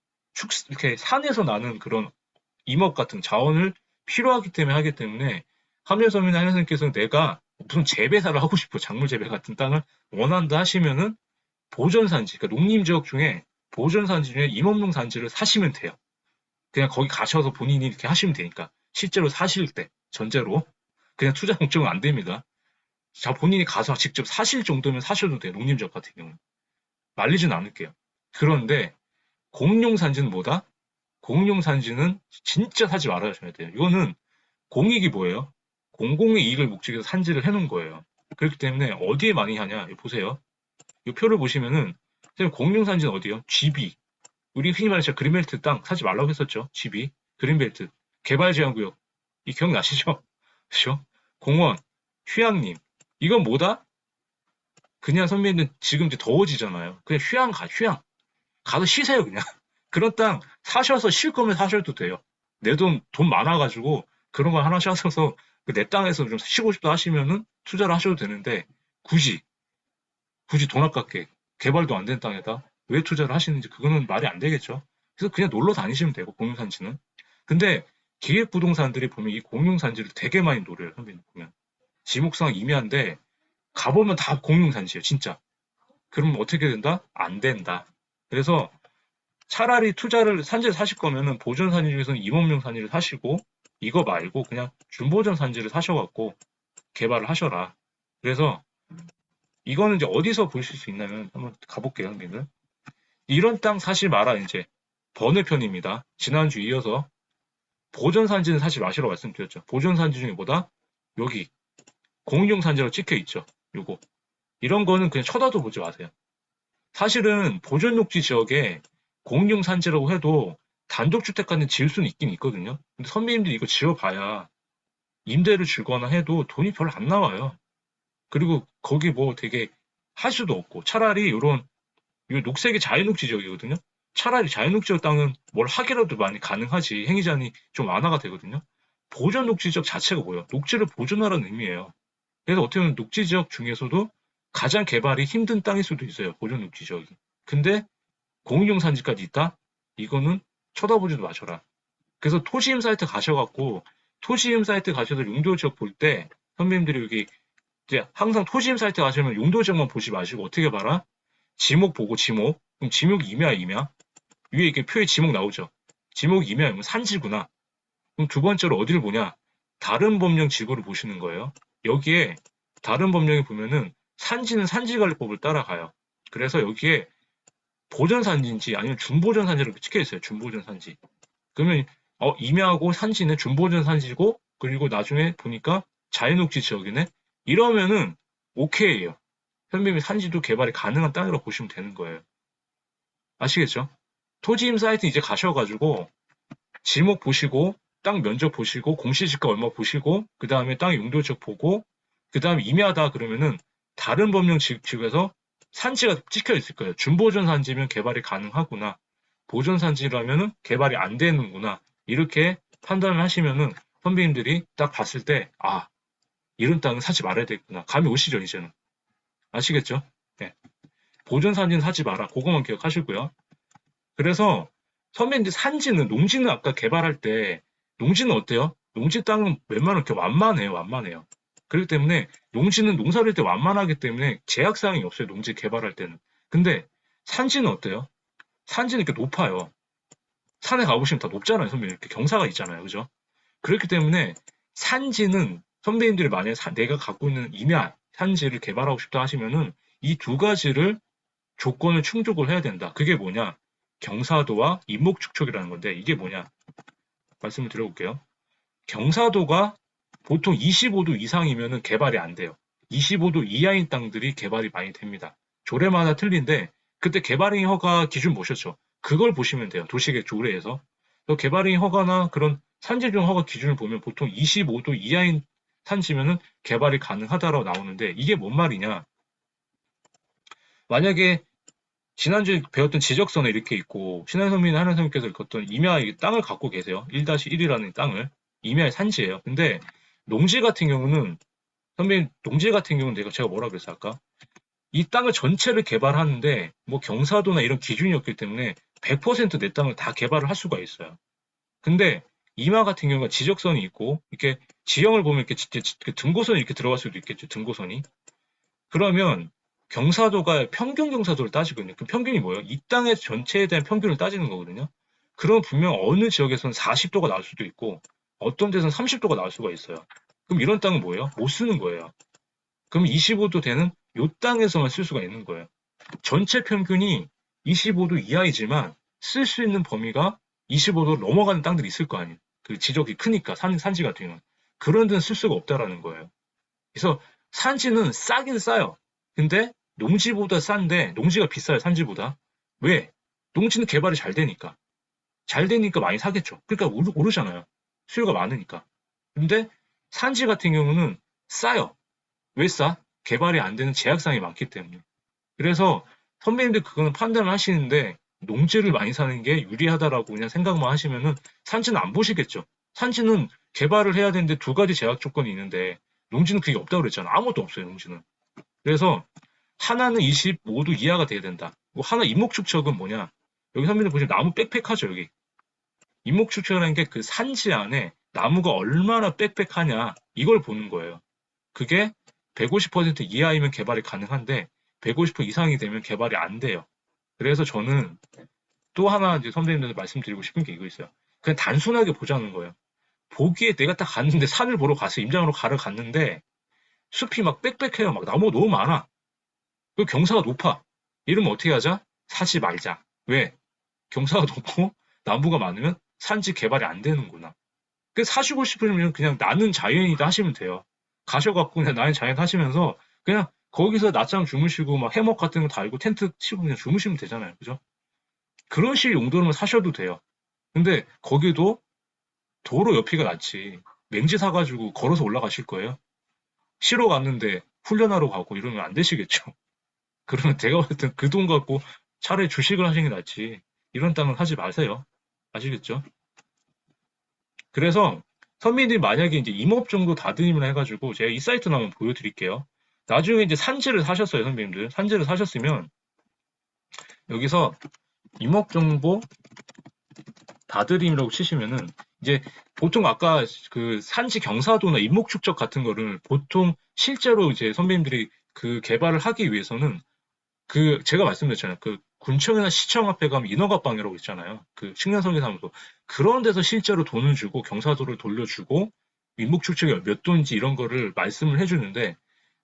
이렇게 산에서 나는 그런 임업 같은 자원을 필요하기 때문에 하기 때문에 함재섬이나 한혜선님께서는 내가 무슨 재배사를 하고 싶어 작물 재배 같은 땅을 원한다 하시면은 보존산지, 그러니까 농림지역 중에 보존산지 중에 임업용산지를 사시면 돼요. 그냥 거기 가셔서 본인이 이렇게 하시면 되니까 실제로 사실 때 전제로 그냥 투자 목적은 안 됩니다. 자 본인이 가서 직접 사실 정도면 사셔도 돼요. 농림지역 같은 경우는 말리진 않을게요. 그런데 공룡산지는 뭐다? 공룡산지는 진짜 사지 말아야 돼요. 이거는 공익이 뭐예요? 공공의 이익을 목적으로 산지를 해놓은 거예요. 그렇기 때문에 어디에 많이 하냐? 보세요. 이 표를 보시면은 공룡산지는 어디요? GB. 우리 흔히 말해서 그린벨트 땅 사지 말라고 했었죠. GB. 그린벨트. 개발제한구역. 이 기억나시죠? 그죠? 공원. 휴양림. 이건 뭐다? 그냥 선배님들 지금 이제 더워지잖아요. 그냥 휴양 가, 휴양. 가서 쉬세요, 그냥. 그런 땅 사셔서 쉴 거면 사셔도 돼요. 내 돈 많아가지고 그런 거 하나 사셔서 내 땅에서 좀 쉬고 싶다 하시면은 투자를 하셔도 되는데 굳이 돈 아깝게 개발도 안 된 땅에다 왜 투자를 하시는지 그거는 말이 안 되겠죠. 그래서 그냥 놀러 다니시면 되고 공룡산지는. 근데 기획부동산들이 보면 이 공룡산지를 되게 많이 노려요. 선배님 보면. 지목상 임야인데 가보면 다 공룡산지예요. 진짜. 그러면 어떻게 된다? 안 된다. 그래서 차라리 투자를 산지를 사실 거면은 보존 산지 중에서는 임업용 산지를 사시고 이거 말고 그냥 준보존 산지를 사셔갖고 개발을 하셔라. 그래서 이거는 이제 어디서 보실 수 있냐면 한번 가볼게요, 형님들. 이런 땅 사실 마라 이제 번외편입니다. 지난주 이어서 보존 산지는 사실 마시라고 말씀드렸죠. 보존 산지 중에 뭐다? 여기 공용 산지로 찍혀 있죠. 요거 이런 거는 그냥 쳐다도 보지 마세요. 사실은 보존 녹지 지역에 공용 산지라고 해도 단독주택까지는 지을 수는 있긴 있거든요. 근데 선배님들이 이거 지어봐야 임대를 주거나 해도 돈이 별로 안 나와요. 그리고 거기 뭐 되게 할 수도 없고 차라리 이런 녹색이 자연녹지 지역이거든요. 차라리 자연녹지 지역 땅은 뭘 하기라도 많이 가능하지 행위 제한이 좀 완화가 되거든요. 보존 녹지 지역 자체가 뭐예요? 녹지를 보존하라는 의미예요. 그래서 어떻게 보면 녹지 지역 중에서도 가장 개발이 힘든 땅일 수도 있어요. 보존 녹지 지역이. 근데 공용 산지까지 있다? 이거는 쳐다보지도 마셔라. 그래서 토지임 사이트 가셔갖고 토지임 사이트 가셔서 용도 지역 볼 때 선배님들이 여기 이제 항상 토지임 사이트 가시면 용도 지역만 보지 마시고 어떻게 봐라? 지목 보고 지목. 그럼 지목이 임야 임야? 위에 이렇게 표에 지목 나오죠. 지목이 임야면 산지구나. 그럼 두 번째로 어디를 보냐? 다른 법령 지구를 보시는 거예요. 여기에 다른 법령에 보면은 산지는 산지관리법을 따라가요. 그래서 여기에 보전산지인지 아니면 준보전산지로 찍혀 있어요. 준보전산지. 그러면 임야하고 산지는 준보전산지고 그리고 나중에 보니까 자연녹지 지역이네. 이러면은 오케이예요. 선배님 산지도 개발이 가능한 땅이라고 보시면 되는 거예요. 아시겠죠? 토지임 사이트 이제 가셔가지고 지목 보시고 땅 면적 보시고 공시지가 얼마 보시고 그 다음에 땅 용도 지역 보고 그 다음에 임야다 그러면은 다른 법령 지역에서 산지가 찍혀 있을 거예요. 준보존 산지면 개발이 가능하구나. 보존 산지라면은 개발이 안 되는구나. 이렇게 판단을 하시면은 선배님들이 딱 봤을 때 이런 땅은 사지 말아야 되겠구나. 감이 오시죠 이제는. 아시겠죠? 네. 보존 산지는 사지 마라. 그거만 기억하시고요. 그래서 선배님들 산지는 농지는 아까 개발할 때 농지는 어때요? 농지 땅은 웬만하면 이렇게 완만해요, 완만해요. 그렇기 때문에 농지는 농사를 할 때 완만하기 때문에 제약사항이 없어요, 농지 개발할 때는. 근데 산지는 어때요? 산지는 이렇게 높아요. 산에 가보시면 다 높잖아요, 선배님. 이렇게 경사가 있잖아요, 그죠? 그렇기 때문에 산지는 선배님들이 만약에 내가 갖고 있는 임야, 산지를 개발하고 싶다 하시면은 이 두 가지를 조건을 충족을 해야 된다. 그게 뭐냐? 경사도와 인목축척이라는 건데 이게 뭐냐? 말씀을 드려볼게요. 경사도가 보통 25도 이상이면 개발이 안 돼요. 25도 이하인 땅들이 개발이 많이 됩니다. 조례마다 틀린데 그때 개발행위 허가 기준 보셨죠? 그걸 보시면 돼요. 도시계획 조례에서. 개발행위 허가나 그런 산지조정 허가 기준을 보면 보통 25도 이하인 산지면은 개발이 가능하다라고 나오는데 이게 뭔 말이냐? 만약에 지난주에 배웠던 지적선에 이렇게 있고 신한선민이나 한한선민께서 읽었던 임야의 땅을 갖고 계세요. 1-1이라는 땅을. 임야의 산지예요. 근데 농지 같은 경우는 선배님 농지 같은 경우는 제가 뭐라 그랬어 아까? 이 땅을 전체를 개발하는데 뭐 경사도나 이런 기준이 없기 때문에 100%내 땅을 다 개발을 할 수가 있어요. 근데 임야 같은 경우가 지적선이 있고 이렇게 지형을 보면 이렇게 등고선이 이렇게 들어갈 수도 있겠죠. 등고선이. 그러면 경사도가 평균 경사도를 따지거든요. 그 평균이 뭐예요? 이 땅의 전체에 대한 평균을 따지는 거거든요. 그럼 분명 어느 지역에서는 40도가 나올 수도 있고 어떤 데서는 30도가 나올 수가 있어요. 그럼 이런 땅은 뭐예요? 못 쓰는 거예요. 그럼 25도 되는 이 땅에서만 쓸 수가 있는 거예요. 전체 평균이 25도 이하이지만 쓸 수 있는 범위가 25도를 넘어가는 땅들이 있을 거 아니에요. 그 지적이 크니까 산지 같은 경우는. 그런 데는 쓸 수가 없다라는 거예요. 그래서 산지는 싸긴 싸요. 근데 농지보다 싼데 농지가 비싸요, 산지보다. 왜? 농지는 개발이 잘 되니까. 잘 되니까 많이 사겠죠. 그러니까 오르잖아요. 수요가 많으니까. 근데 산지 같은 경우는 싸요. 왜 싸? 개발이 안 되는 제약사항이 많기 때문에. 그래서 선배님들 그거는 판단을 하시는데 농지를 많이 사는 게 유리하다라고 그냥 생각만 하시면은 산지는 안 보시겠죠. 산지는 개발을 해야 되는데 두 가지 제약 조건이 있는데 농지는 그게 없다고 그랬잖아. 아무것도 없어요, 농지는. 그래서 하나는 25도 이하가 돼야 된다. 하나 임목축척은 뭐냐? 여기 선배님 보시면 나무 빽빽하죠, 여기. 임목축척이라는 게 그 산지 안에 나무가 얼마나 빽빽하냐 이걸 보는 거예요. 그게 150% 이하이면 개발이 가능한데 150% 이상이 되면 개발이 안 돼요. 그래서 저는 또 하나 이제 선배님들한테 말씀드리고 싶은 게 이거 있어요. 그냥 단순하게 보자는 거예요. 보기에 내가 딱 갔는데 산을 보러 갔어요. 임장으로 가러 갔는데 숲이 막 빽빽해요. 막 나무가 너무 많아. 그 경사가 높아. 이러면 어떻게 하자? 사지 말자. 왜? 경사가 높고 나무가 많으면 산지 개발이 안 되는구나. 그 사시고 싶으면 그냥 나는 자연이다 하시면 돼요. 가셔갖고 그냥 나는 자연 하시면서 그냥 거기서 낮잠 주무시고 막 해먹 같은 거 달고 텐트 치고 그냥 주무시면 되잖아요. 그죠? 그런 식 용도로만 사셔도 돼요. 근데 거기도 도로 옆이가 낫지. 맹지 사가지고 걸어서 올라가실 거예요? 쉬러 갔는데 훈련하러 가고 이러면 안 되시겠죠? 그러면 제가 봤을 땐 그 돈 갖고 차라리 주식을 하시는 게 낫지. 이런 땅은 하지 마세요. 아시겠죠? 그래서 선배님들이 만약에 이제 임업 정도 다듬이나 해가지고 제가 이 사이트 한번 보여드릴게요. 나중에 이제 산지를 사셨어요, 선배님들. 산지를 사셨으면 여기서 임업 정보 다드림이라고 치시면은 이제 보통 아까 그 산지 경사도나 임목 축적 같은 거를 보통 실제로 이제 선배님들이 그 개발을 하기 위해서는 그 제가 말씀드렸잖아요. 그 군청이나 시청 앞에 가면 인허가방이라고 있잖아요. 그 식량설계사무소 그런 데서 실제로 돈을 주고 경사도를 돌려주고 임목 축적이 몇 도인지 이런 거를 말씀을 해주는데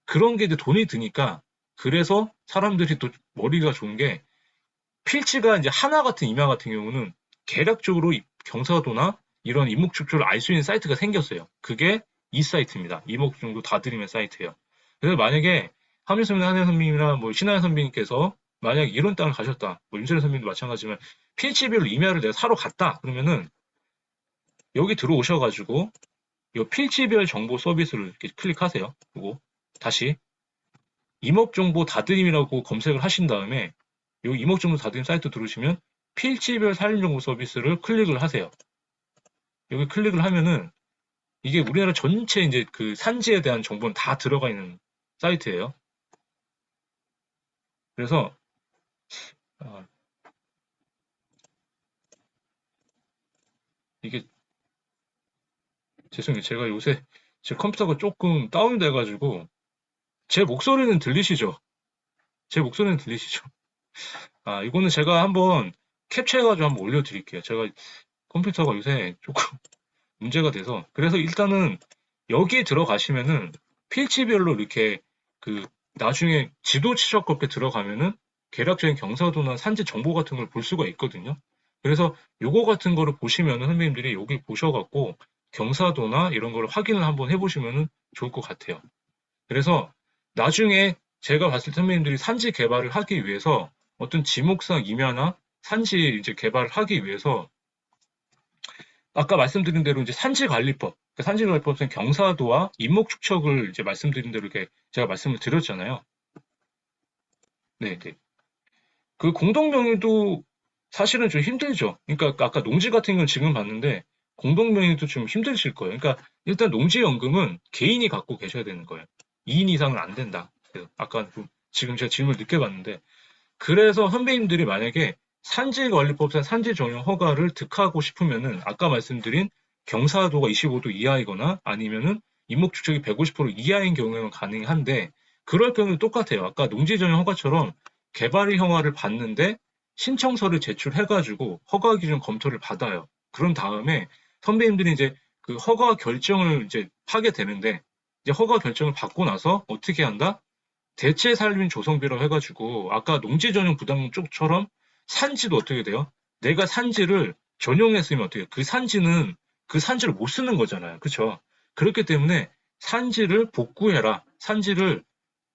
그런 게 이제 돈이 드니까 그래서 사람들이 또 머리가 좋은 게 필지가 이제 하나 같은 임야 같은 경우는 계략적으로 경사도나 이런 임목 축적을 알 수 있는 사이트가 생겼어요. 그게 이 사이트입니다. 임목 정도 다드림의 사이트예요. 그래서 만약에 함일선배님, 한혜 선배님이나 뭐 신하연 선배님께서 만약에 이런 땅을 가셨다. 뭐 윤철현 선배님도 마찬가지지만 필지별로 임야를 내가 사러 갔다. 그러면은 여기 들어오셔가지고 이 필지별 정보 서비스를 이렇게 클릭하세요. 그리고 다시 임업정보 다드림이라고 검색을 하신 다음에 이 임업정보 다드림 사이트 들어오시면 필지별 산림정보 서비스를 클릭을 하세요. 여기 클릭을 하면은 이게 우리나라 전체 이제 그 산지에 대한 정보는 다 들어가 있는 사이트예요. 그래서 어, 이게 죄송해요. 제가 요새 제 컴퓨터가 조금 다운돼가지고 제 목소리는 들리시죠? 제 목소리는 들리시죠? 아, 이거는 제가 한번 캡처해가지고 한번 올려드릴게요. 제가 컴퓨터가 요새 조금 문제가 돼서. 그래서 일단은 여기에 들어가시면은 필지별로 이렇게 그 나중에 지도 추적 것에 들어가면은 계략적인 경사도나 산지 정보 같은 걸 볼 수가 있거든요. 그래서 요거 같은 거를 보시면은 선배님들이 여기 보셔갖고 경사도나 이런 걸 확인을 한번 해보시면은 좋을 것 같아요. 그래서 나중에 제가 봤을 때 선배님들이 산지 개발을 하기 위해서 어떤 지목상 임야나 산지 이제 개발을 하기 위해서 아까 말씀드린 대로 이제 산지관리법, 그 산지관리법은 경사도와 인목 축척을 이제 말씀드린 대로 이렇게 제가 말씀을 드렸잖아요. 네, 네. 그 공동명의도 사실은 좀 힘들죠. 그러니까 아까 농지 같은 건 지금 봤는데 공동명의도 좀 힘드실 거예요. 그러니까 일단 농지연금은 개인이 갖고 계셔야 되는 거예요. 2인 이상은 안 된다. 그래서 아까 좀 지금 제가 질문을 늦게 봤는데 그래서 선배님들이 만약에 산지관리법상 산지 전용 허가를 득하고 싶으면은 아까 말씀드린 경사도가 25도 이하이거나 아니면은 인목 축척이 150% 이하인 경우에는 가능한데 그럴 경우는 똑같아요. 아까 농지 전용 허가처럼 개발이 허가를 받는데 신청서를 제출해가지고 허가 기준 검토를 받아요. 그런 다음에 선배님들이 이제 그 허가 결정을 이제 하게 되는데 이제 허가 결정을 받고 나서 어떻게 한다? 대체 산림 조성비라고 해가지고 아까 농지 전용 부담금 쪽처럼 산지도 어떻게 돼요? 내가 산지를 전용했으면 어떻게 해요? 그 산지는 그 산지를 못 쓰는 거잖아요. 그렇죠? 그렇기 때문에 산지를 복구해라. 산지를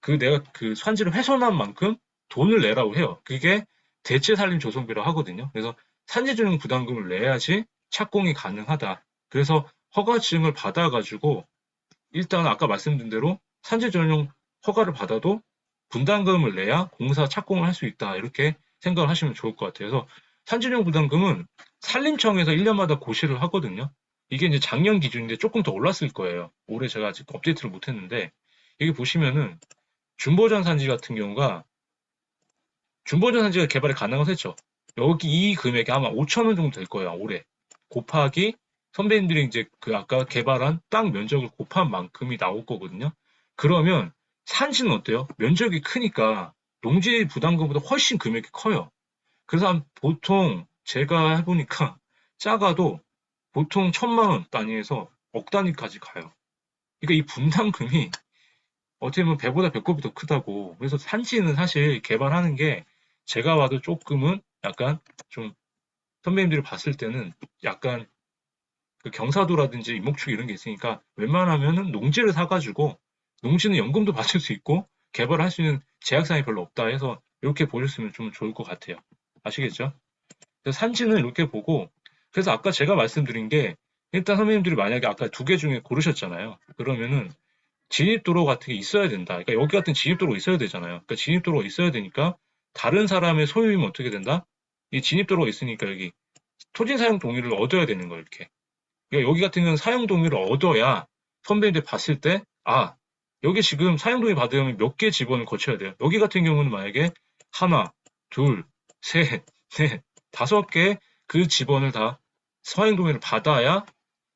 그 내가 그 산지를 훼손한 만큼 돈을 내라고 해요. 그게 대체 산림 조성비라고 하거든요. 그래서 산지 전용 부담금을 내야지 착공이 가능하다. 그래서 허가증을 받아가지고 일단 아까 말씀드린 대로 산지 전용 허가를 받아도 분담금을 내야 공사 착공을 할 수 있다. 이렇게 생각을 하시면 좋을 것 같아요. 그래서 산지용 부담금은 산림청에서 1년마다 고시를 하거든요. 이게 이제 작년 기준인데 조금 더 올랐을 거예요. 올해 제가 아직 업데이트를 못 했는데 여기 보시면은 준보전 산지 같은 경우가 준보전 산지가 개발이 가능하겠죠. 했죠. 여기 이 금액이 아마 5천 원 정도 될 거예요. 올해. 곱하기 선배님들이 이제 그 아까 개발한 땅 면적을 곱한 만큼이 나올 거거든요. 그러면 산지는 어때요? 면적이 크니까 농지 부담금보다 훨씬 금액이 커요. 그래서 보통 제가 해보니까 작아도 보통 1,000만 원 단위에서 억 단위까지 가요. 그러니까 이 분담금이 어떻게 보면 배보다 배꼽이 더 크다고. 그래서 산지는 사실 개발하는 게 제가 봐도 조금은 약간 좀 선배님들이 봤을 때는 약간 그 경사도라든지 임목축 이런 게 있으니까 웬만하면은 농지를 사가지고 농지는 연금도 받을 수 있고 개발을 할 수 있는 제약사항이 별로 없다 해서 이렇게 보셨으면 좀 좋을 것 같아요. 아시겠죠? 그래서 산지는 이렇게 보고 그래서 아까 제가 말씀드린 게 일단 선배님들이 만약에 아까 두 개 중에 고르셨잖아요. 그러면은 진입도로 같은 게 있어야 된다. 그러니까 여기 같은 진입도로가 있어야 되잖아요. 그러니까 진입도로가 있어야 되니까 다른 사람의 소유이면 어떻게 된다? 이 진입도로가 있으니까 여기 토지 사용 동의를 얻어야 되는 거예요. 이렇게. 그러니까 여기 같은 경우는 사용 동의를 얻어야 선배님들 봤을 때, 아, 여기 지금 사용 동의 받으려면 몇 개 지번을 거쳐야 돼요. 여기 같은 경우는 만약에 하나, 둘, 셋, 넷, 5개 그 지번을 다 사용 동의를 받아야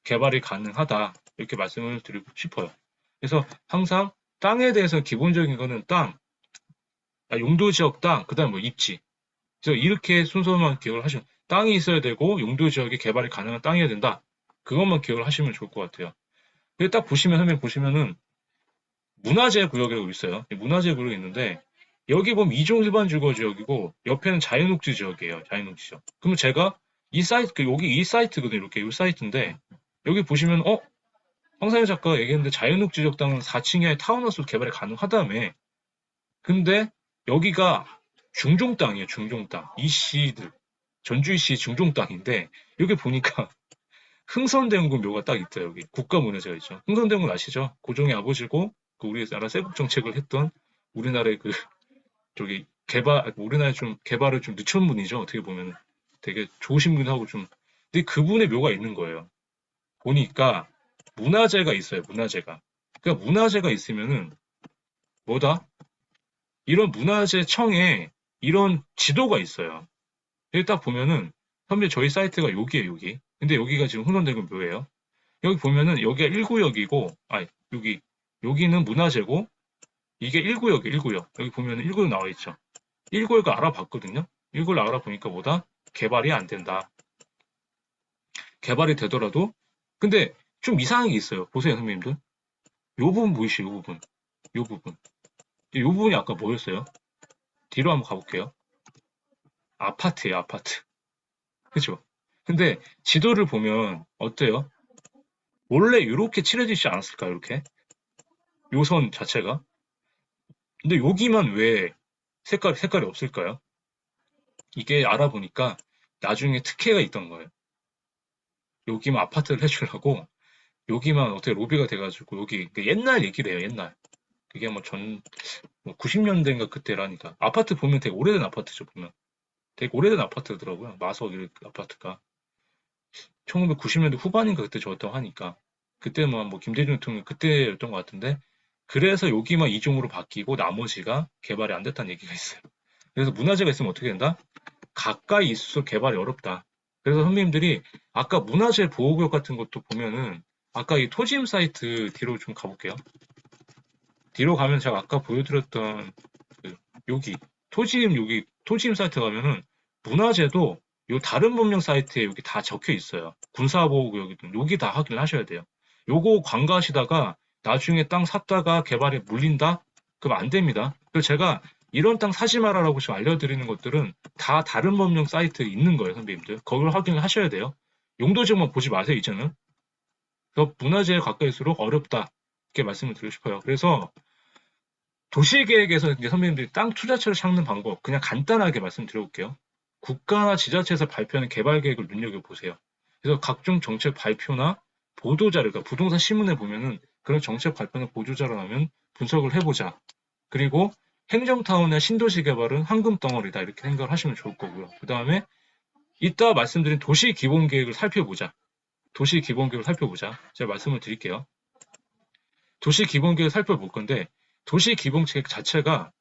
개발이 가능하다. 이렇게 말씀을 드리고 싶어요. 그래서 항상 땅에 대해서 기본적인 거는 땅, 용도 지역 땅, 그 다음에 뭐 입지. 그래서 이렇게 순서만 기억을 하시면 땅이 있어야 되고 용도 지역이 개발이 가능한 땅이어야 된다. 그것만 기억을 하시면 좋을 것 같아요. 근데 딱 보시면 선생님 보시면은 문화재 구역이라고 있어요. 문화재 구역이 있는데 여기 보면 2종 일반 주거 지역이고 옆에는 자연녹지 지역이에요. 자연녹지 지역. 그러면 제가 이 사이트 여기 이 사이트거든요. 이렇게 이 사이트인데 여기 보시면 황상현 작가가 얘기했는데 자연녹지 지역 땅은 4층 이하의 타운하우스 개발이 가능하다며. 근데 여기가 중종 땅이에요. 중종 땅. 이씨들 전주시 중종 땅인데 여기 보니까 흥선대원군 묘가 딱 있다 여기 국가문화재가 있죠. 흥선대원군 아시죠? 고종의 아버지고 그 우리나라 세국 정책을 했던 우리나라의 그 저기 우리나라에 좀 개발을 좀 늦춘 분이죠. 어떻게 보면 되게 좋으신 분하고 좀 근데 그분의 묘가 있는 거예요. 보니까 문화재가 있어요. 문화재가. 그러니까 문화재가 있으면은 뭐다? 이런 문화재청에 이런 지도가 있어요. 여기 딱 보면은 선배 저희 사이트가 여기에요. 여기. 근데 여기가 지금 흥선대원 묘예요. 여기 보면은 여기가 1구역이고, 여기는 문화재고, 이게 1구역이에요, 1구역. 여기 보면은 1구역 나와 있죠. 1구역을 알아봤거든요. 1구역을 알아보니까 뭐다? 개발이 안 된다. 개발이 되더라도, 근데 좀 이상한 게 있어요. 보세요, 선생님들. 요 부분 보이시죠, 요 부분. 요 부분. 요 부분이 아까 뭐였어요? 뒤로 한번 가볼게요. 아파트예요, 아파트. 그죠? 근데 지도를 보면 어때요? 원래 이렇게 칠해지지 않았을까요, 이렇게? 요 선 자체가? 근데 여기만 왜 색깔이 없을까요? 이게 알아보니까 나중에 특혜가 있던 거예요. 여기만 아파트를 해주려고 여기만 어떻게 로비가 돼가지고 여기 옛날 얘기래요, 옛날. 그게 뭐 90년대인가 그때라니까. 아파트 보면 되게 오래된 아파트죠, 보면. 되게 오래된 아파트더라고요. 마석 아파트가. 1990년대 후반인가 그때 지었다고 하니까. 그때만 뭐 김대중 대통령 그때였던 것 같은데. 그래서 여기만 이종으로 바뀌고 나머지가 개발이 안 됐다는 얘기가 있어요. 그래서 문화재가 있으면 어떻게 된다? 가까이 있을수록 개발이 어렵다. 그래서 선배님들이 아까 문화재 보호구역 같은 것도 보면은 아까 이 토지임 사이트 뒤로 좀 가볼게요. 뒤로 가면 제가 아까 보여드렸던 여기 토지임 사이트 가면은 문화재도 요 다른 법령 사이트에 여기 다 적혀 있어요. 군사보호구역이든 여기 다 확인을 하셔야 돼요. 요거 관가하시다가 나중에 땅 샀다가 개발에 물린다? 그럼 안 됩니다. 그래서 제가 이런 땅 사지 마라라고 지금 알려드리는 것들은 다 다른 법령 사이트에 있는 거예요, 선배님들. 그걸 확인을 하셔야 돼요. 용도지역만 보지 마세요, 이제는. 그래서 문화재에 가까이일수록 어렵다. 이렇게 말씀을 드리고 싶어요. 그래서 도시계획에서 이제 선배님들이 땅 투자처를 찾는 방법, 그냥 간단하게 말씀드려볼게요. 국가나 지자체에서 발표하는 개발계획을 눈여겨보세요. 그래서 각종 정책 발표나 보도자료, 그러니까 부동산 신문에 보면은 그런 정책 발표나 보도자료 나오면 분석을 해보자. 그리고 행정타운의 신도시 개발은 황금 덩어리다. 이렇게 생각을 하시면 좋을 거고요. 그 다음에 이따 말씀드린 도시 기본계획을 살펴보자. 도시 기본계획을 살펴보자. 제가 말씀을 드릴게요. 도시 기본계획을 살펴볼 건데 도시 기본계획 자체가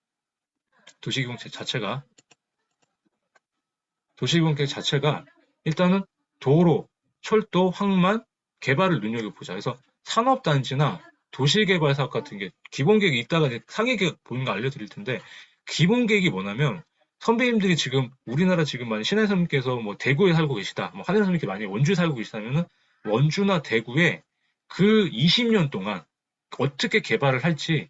일단은 도로, 철도, 항만 개발을 눈여겨보자. 그래서 산업단지나 도시개발사업 같은 게 기본계획이 있다가 이제 상위계획 보는 거 알려드릴 텐데 기본계획이 뭐냐면 선배님들이 지금 우리나라 지금 만약 신혜 선생님께서 뭐 대구에 살고 계시다, 뭐 하늘 선생님께 만약 원주에 살고 계시다면은 원주나 대구에 그 20년 동안 어떻게 개발을 할지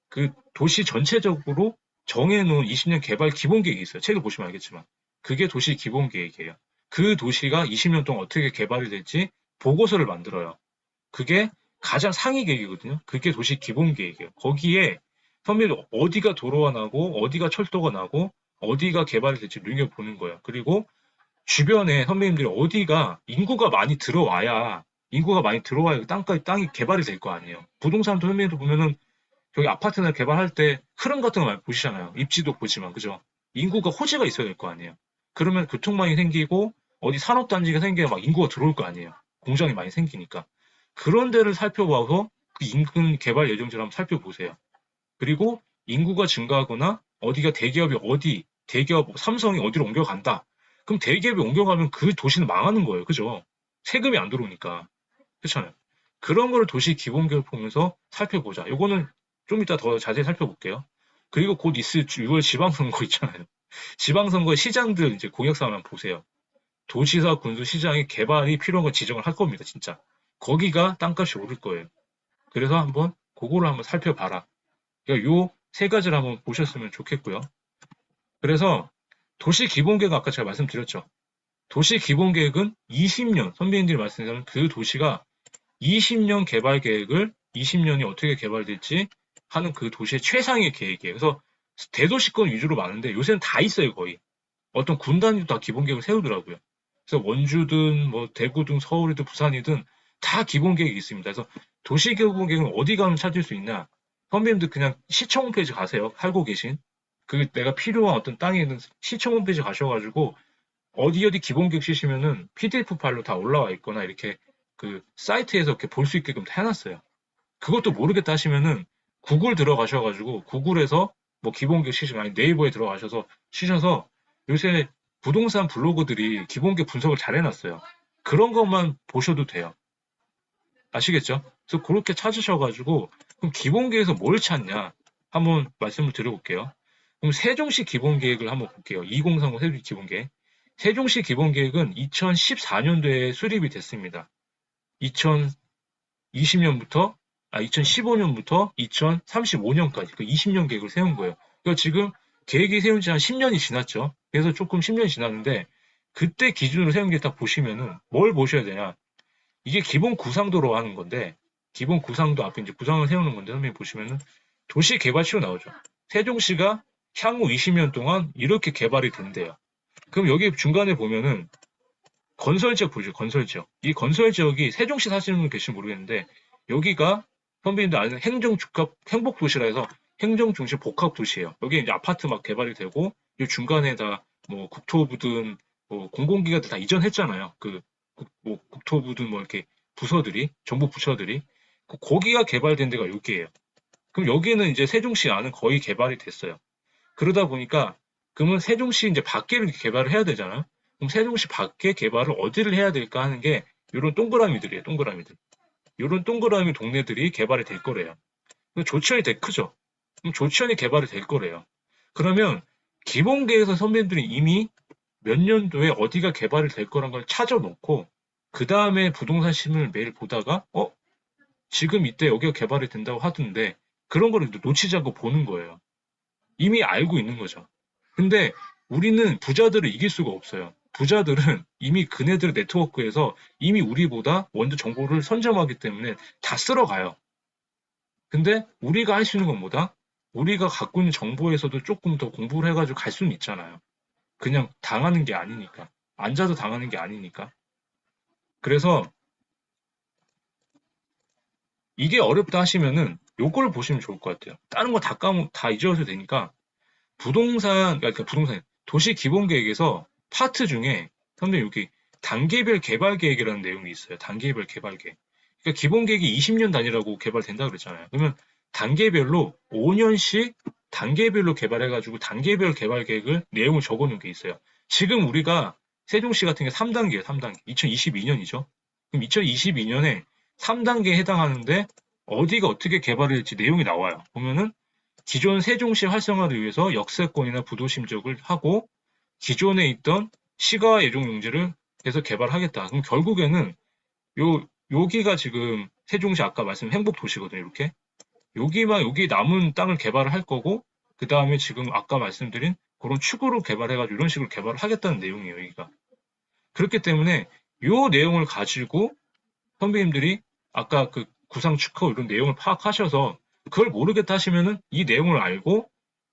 그 도시 전체적으로 정해놓은 20년 개발 기본계획이 있어요. 책을 보시면 알겠지만. 그게 도시 기본계획이에요. 그 도시가 20년 동안 어떻게 개발이 될지 보고서를 만들어요. 그게 가장 상위 계획이거든요. 그게 도시 기본계획이에요. 거기에 선배님 어디가 도로가 나고 어디가 철도가 나고 어디가 개발이 될지 눈여보는 거예요. 그리고 주변에 선배님들이 어디가 인구가 많이 들어와야 땅이 개발이 될 거 아니에요. 부동산도 선배님도 보면은 저기 아파트나 개발할 때 흐름 같은 거 많이 보시잖아요. 입지도 보지만, 그죠? 인구가 호재가 있어야 될 거 아니에요. 그러면 교통망이 생기고, 어디 산업단지가 생겨야 막 인구가 들어올 거 아니에요. 공장이 많이 생기니까. 그런 데를 살펴봐서 그 인근 개발 예정지를 한번 살펴보세요. 그리고 인구가 증가하거나 어디가 대기업 삼성이 어디로 옮겨간다. 그럼 대기업이 옮겨가면 그 도시는 망하는 거예요. 그죠? 세금이 안 들어오니까. 그렇잖아요. 그런 거를 도시 기본계획 보면서 살펴보자. 요거는 좀 이따 더 자세히 살펴볼게요. 그리고 곧 있을 6월 지방선거 있잖아요. 지방선거 시장들 이제 공약사항 보세요. 도지사, 군수, 시장이 개발이 필요한 거 지정을 할 겁니다, 진짜. 거기가 땅값이 오를 거예요. 그래서 그거를 한번 살펴봐라. 그러니까 요 세 가지를 한번 보셨으면 좋겠고요. 그래서 도시 기본계획 아까 제가 말씀드렸죠. 도시 기본계획은 20년, 선배님들이 말씀드린 그 도시가 20년 개발 계획을 20년이 어떻게 개발될지 하는 그 도시의 최상의 계획이에요. 그래서 대도시권 위주로 많은데 요새는 다 있어요, 거의. 어떤 군단위도 다 기본 계획을 세우더라고요. 그래서 원주든 뭐 대구든 서울이든 부산이든 다 기본 계획이 있습니다. 그래서 도시 기본 계획은 어디 가면 찾을 수 있냐? 선배님들 그냥 시청 홈페이지 가세요. 살고 계신. 그 내가 필요한 어떤 땅에 있는 시청 홈페이지 가셔가지고 어디 기본 계획 쓰시면은 PDF 파일로 다 올라와 있거나 이렇게 그 사이트에서 이렇게 볼 수 있게끔 해놨어요. 그것도 모르겠다 하시면은 구글 들어가셔가지고 구글에서 뭐 기본 계획 치시면 아니 네이버에 들어가셔서 치셔서 요새 부동산 블로거들이 기본 계획 분석을 잘 해놨어요. 그런 것만 보셔도 돼요. 아시겠죠? 그래서 그렇게 찾으셔가지고 그럼 기본계획에서 뭘 찾냐? 한번 말씀을 드려볼게요. 그럼 세종시 기본계획을 한번 볼게요. 2030 세종시 기본계획. 세종시 기본계획은 2014년도에 수립이 됐습니다. 2020년부터 2015년부터 2035년까지 그 20년 계획을 세운 거예요. 그러니까 지금 계획이 세운 지 한 10년이 지났죠. 그래서 조금 10년이 지났는데 그때 기준으로 세운 게 딱 보시면은 뭘 보셔야 되냐? 이게 기본 구상도로 하는 건데 기본 구상도 앞에 이제 구상을 세우는 건데 선생님 보시면은 도시 개발치로 나오죠. 세종시가 향후 20년 동안 이렇게 개발이 된대요. 그럼 여기 중간에 보면은 건설지역 보죠. 건설지역. 이 건설지역이 세종시 사시는 분 계실지 모르겠는데 여기가 선배님들 아는 행정주합 행복도시라 해서 행정중심 복합도시예요. 여기 이제 아파트 막 개발이 되고 이 중간에 다 뭐 국토부든 뭐 공공기관들 다 이전했잖아요. 뭐 국토부든 뭐 이렇게 부서들이 정부 부처들이 거기가 개발된 데가 여기예요. 그럼 여기는 이제 세종시 안은 거의 개발이 됐어요. 그러다 보니까 그러면 세종시 이제 밖에를 개발을 해야 되잖아요. 그럼 세종시 밖에 개발을 어디를 해야 될까 하는 게 이런 동그라미들이에요. 동그라미들. 이런 동그라미 동네들이 개발이 될 거래요. 조치원이 되게 크죠. 그럼 조치원이 개발이 될 거래요. 그러면 기본계에서 선배님들이 이미 몇 년도에 어디가 개발이 될 거란 걸 찾아놓고 그 다음에 부동산 신문을 매일 보다가 지금 이때 여기가 개발이 된다고 하던데 그런 거를 놓치지 않고 보는 거예요. 이미 알고 있는 거죠. 근데 우리는 부자들을 이길 수가 없어요. 부자들은 이미 그네들 네트워크에서 이미 우리보다 먼저 정보를 선점하기 때문에 다 쓸어가요. 근데 우리가 할 수 있는 건 뭐다? 우리가 갖고 있는 정보에서도 조금 더 공부를 해가지고 갈 수는 있잖아요. 그냥 당하는 게 아니니까. 앉아서 당하는 게 아니니까. 그래서 이게 어렵다 하시면은 요걸 보시면 좋을 것 같아요. 다른 거 다 까먹, 다 잊어도 되니까 그러니까 부동산, 도시 기본 계획에서 파트 중에 선생님 여기 단계별 개발 계획이라는 내용이 있어요. 단계별 개발 계획. 그러니까 기본 계획이 20년 단위라고 개발된다 그랬잖아요. 그러면 단계별로 5년씩 단계별로 개발해가지고 단계별 개발 계획을 내용을 적어놓은 게 있어요. 지금 우리가 세종시 같은 게 3단계예요. 3단계. 2022년이죠. 그럼 2022년에 3단계에 해당하는데 어디가 어떻게 개발될지 내용이 나와요. 보면은 기존 세종시 활성화를 위해서 역세권이나 부도심적을 하고 기존에 있던 시가 예정 용지를 해서 개발하겠다. 그럼 결국에는 여기가 지금 세종시 아까 말씀 행복도시거든요. 이렇게 여기 남은 땅을 개발을 할 거고 그 다음에 지금 아까 말씀드린 그런 축으로 개발해가지고 이런 식으로 개발을 하겠다는 내용이에요. 여기가 그렇기 때문에 이 내용을 가지고 선배님들이 아까 그 구상 축하 이런 내용을 파악하셔서 그걸 모르겠다 하시면은 이 내용을 알고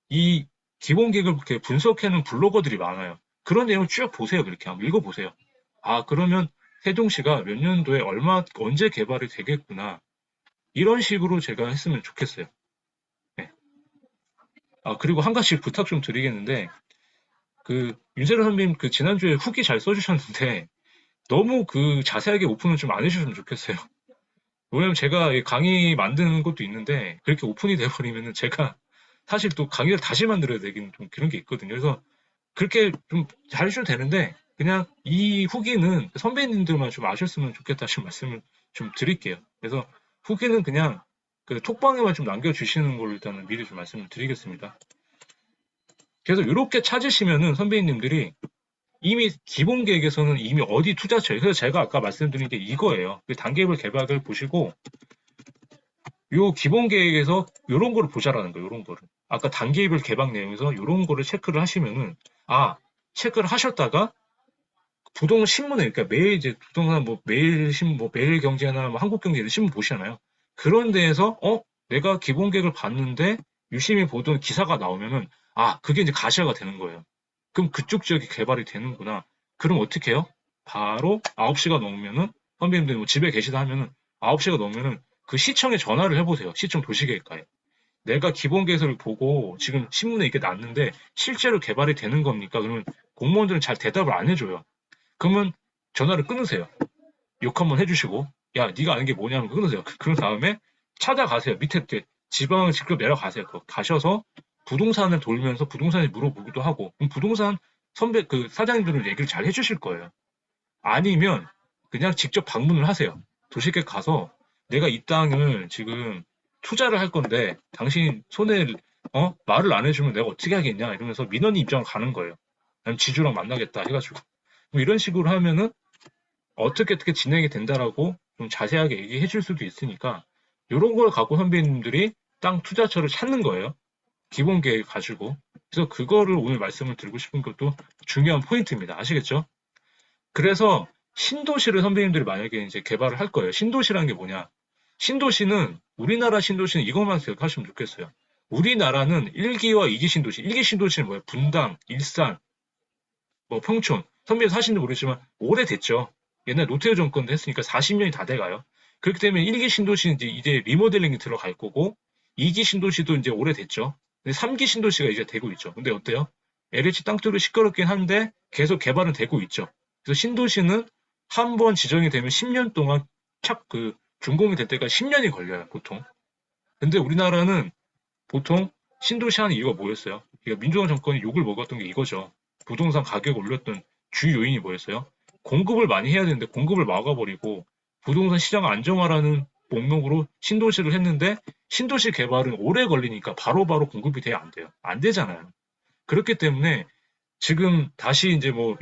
이 기본 계획을 이렇게 분석해놓은 블로거들이 많아요. 그런 내용을 쭉 보세요. 그렇게 한번 읽어보세요. 아, 그러면 세종시가 몇 년도에 언제 개발이 되겠구나. 이런 식으로 제가 했으면 좋겠어요. 네. 아, 그리고 한 가지 부탁 좀 드리겠는데, 윤세로 선배님 지난주에 후기 잘 써주셨는데, 너무 자세하게 오픈을 좀 안 해주셨으면 좋겠어요. 왜냐면 제가 강의 만드는 것도 있는데, 그렇게 오픈이 돼버리면은 제가 사실 또 강의를 다시 만들어야 되긴 좀 그런 게 있거든요. 그래서 그렇게 좀 잘해주셔도 되는데, 그냥 이 후기는 선배님들만 좀 아셨으면 좋겠다 싶은 말씀을 좀 드릴게요. 그래서 후기는 그냥 톡방에만 좀 남겨주시는 걸로 일단은 미리 좀 말씀을 드리겠습니다. 그래서 이렇게 찾으시면은 선배님들이 이미 기본 계획에서는 이미 어디 투자처에, 그래서 제가 아까 말씀드린 게 이거예요. 단계별 개발을 보시고, 요 기본 계획에서 요런 거를 보자라는 거예요. 요런 거를. 아까 단계별 개발 내용에서 요런 거를 체크를 하시면은, 체크를 하셨다가 부동산 신문에, 그러니까 매일 이제 부동산 매일 신문, 매일 경제나 한국경제 이런 신문 보시잖아요. 그런 데에서, 내가 기본 계획을 봤는데 유심히 보던 기사가 나오면은, 그게 이제 가시화가 되는 거예요. 그럼 그쪽 지역이 개발이 되는구나. 그럼 어떻게 해요? 바로 9시가 넘으면은, 선배님들 집에 계시다 하면은 9시가 넘으면은 그 시청에 전화를 해보세요. 시청 도시계획과에. 내가 기본 계획을 보고 지금 신문에 이게 났는데 실제로 개발이 되는 겁니까? 그러면 공무원들은 잘 대답을 안 해줘요. 그러면 전화를 끊으세요. 욕 한번 해주시고, 야, 네가 아는 게 뭐냐면 끊으세요. 그런 다음에 찾아가세요. 밑에 지방을 직접 내려가세요. 가셔서 부동산을 돌면서 부동산에 물어보기도 하고, 그럼 부동산 사장님들은 얘기를 잘 해주실 거예요. 아니면 그냥 직접 방문을 하세요. 도시계획 가서 내가 이 땅을 지금 투자를 할 건데 당신 손에 말을 안 해주면 내가 어떻게 하겠냐 이러면서 민원인 입장을 가는 거예요. 아니면 지주랑 만나겠다 해가지고 뭐 이런 식으로 하면은 어떻게 진행이 된다라고 좀 자세하게 얘기해 줄 수도 있으니까 이런 걸 갖고 선배님들이 땅 투자처를 찾는 거예요. 기본 계획 가지고. 그래서 그거를 오늘 말씀을 드리고 싶은 것도 중요한 포인트입니다. 아시겠죠? 그래서 신도시를 선배님들이 만약에 이제 개발을 할 거예요. 신도시라는 게 뭐냐? 신도시는 우리나라 신도시는 이것만 기억하시면 좋겠어요. 우리나라는 1기와 2기 신도시. 1기 신도시는 뭐예요? 분당, 일산, 뭐 평촌. 선배님 사시는지 모르지만 오래됐죠. 옛날 노태우 정권도 했으니까 40년이 다 돼가요. 그렇기 때문에 1기 신도시는 이제 리모델링이 들어갈 거고 2기 신도시도 이제 오래됐죠. 근데 3기 신도시가 이제 되고 있죠. 근데 어때요? LH 땅두루 시끄럽긴 한데 계속 개발은 되고 있죠. 그래서 신도시는 한 번 지정이 되면 10년 동안 준공이 될 때까지 10년이 걸려요, 보통. 근데 우리나라는 보통 신도시 하는 이유가 뭐였어요? 그러니까 민주당 정권이 욕을 먹었던 게 이거죠. 부동산 가격 올렸던 주 요인이 뭐였어요? 공급을 많이 해야 되는데 공급을 막아버리고 부동산 시장 안정화라는 목록으로 신도시를 했는데 신도시 개발은 오래 걸리니까 바로바로 공급이 돼야 안 돼요. 안 되잖아요. 그렇기 때문에 지금 다시 이제 뭐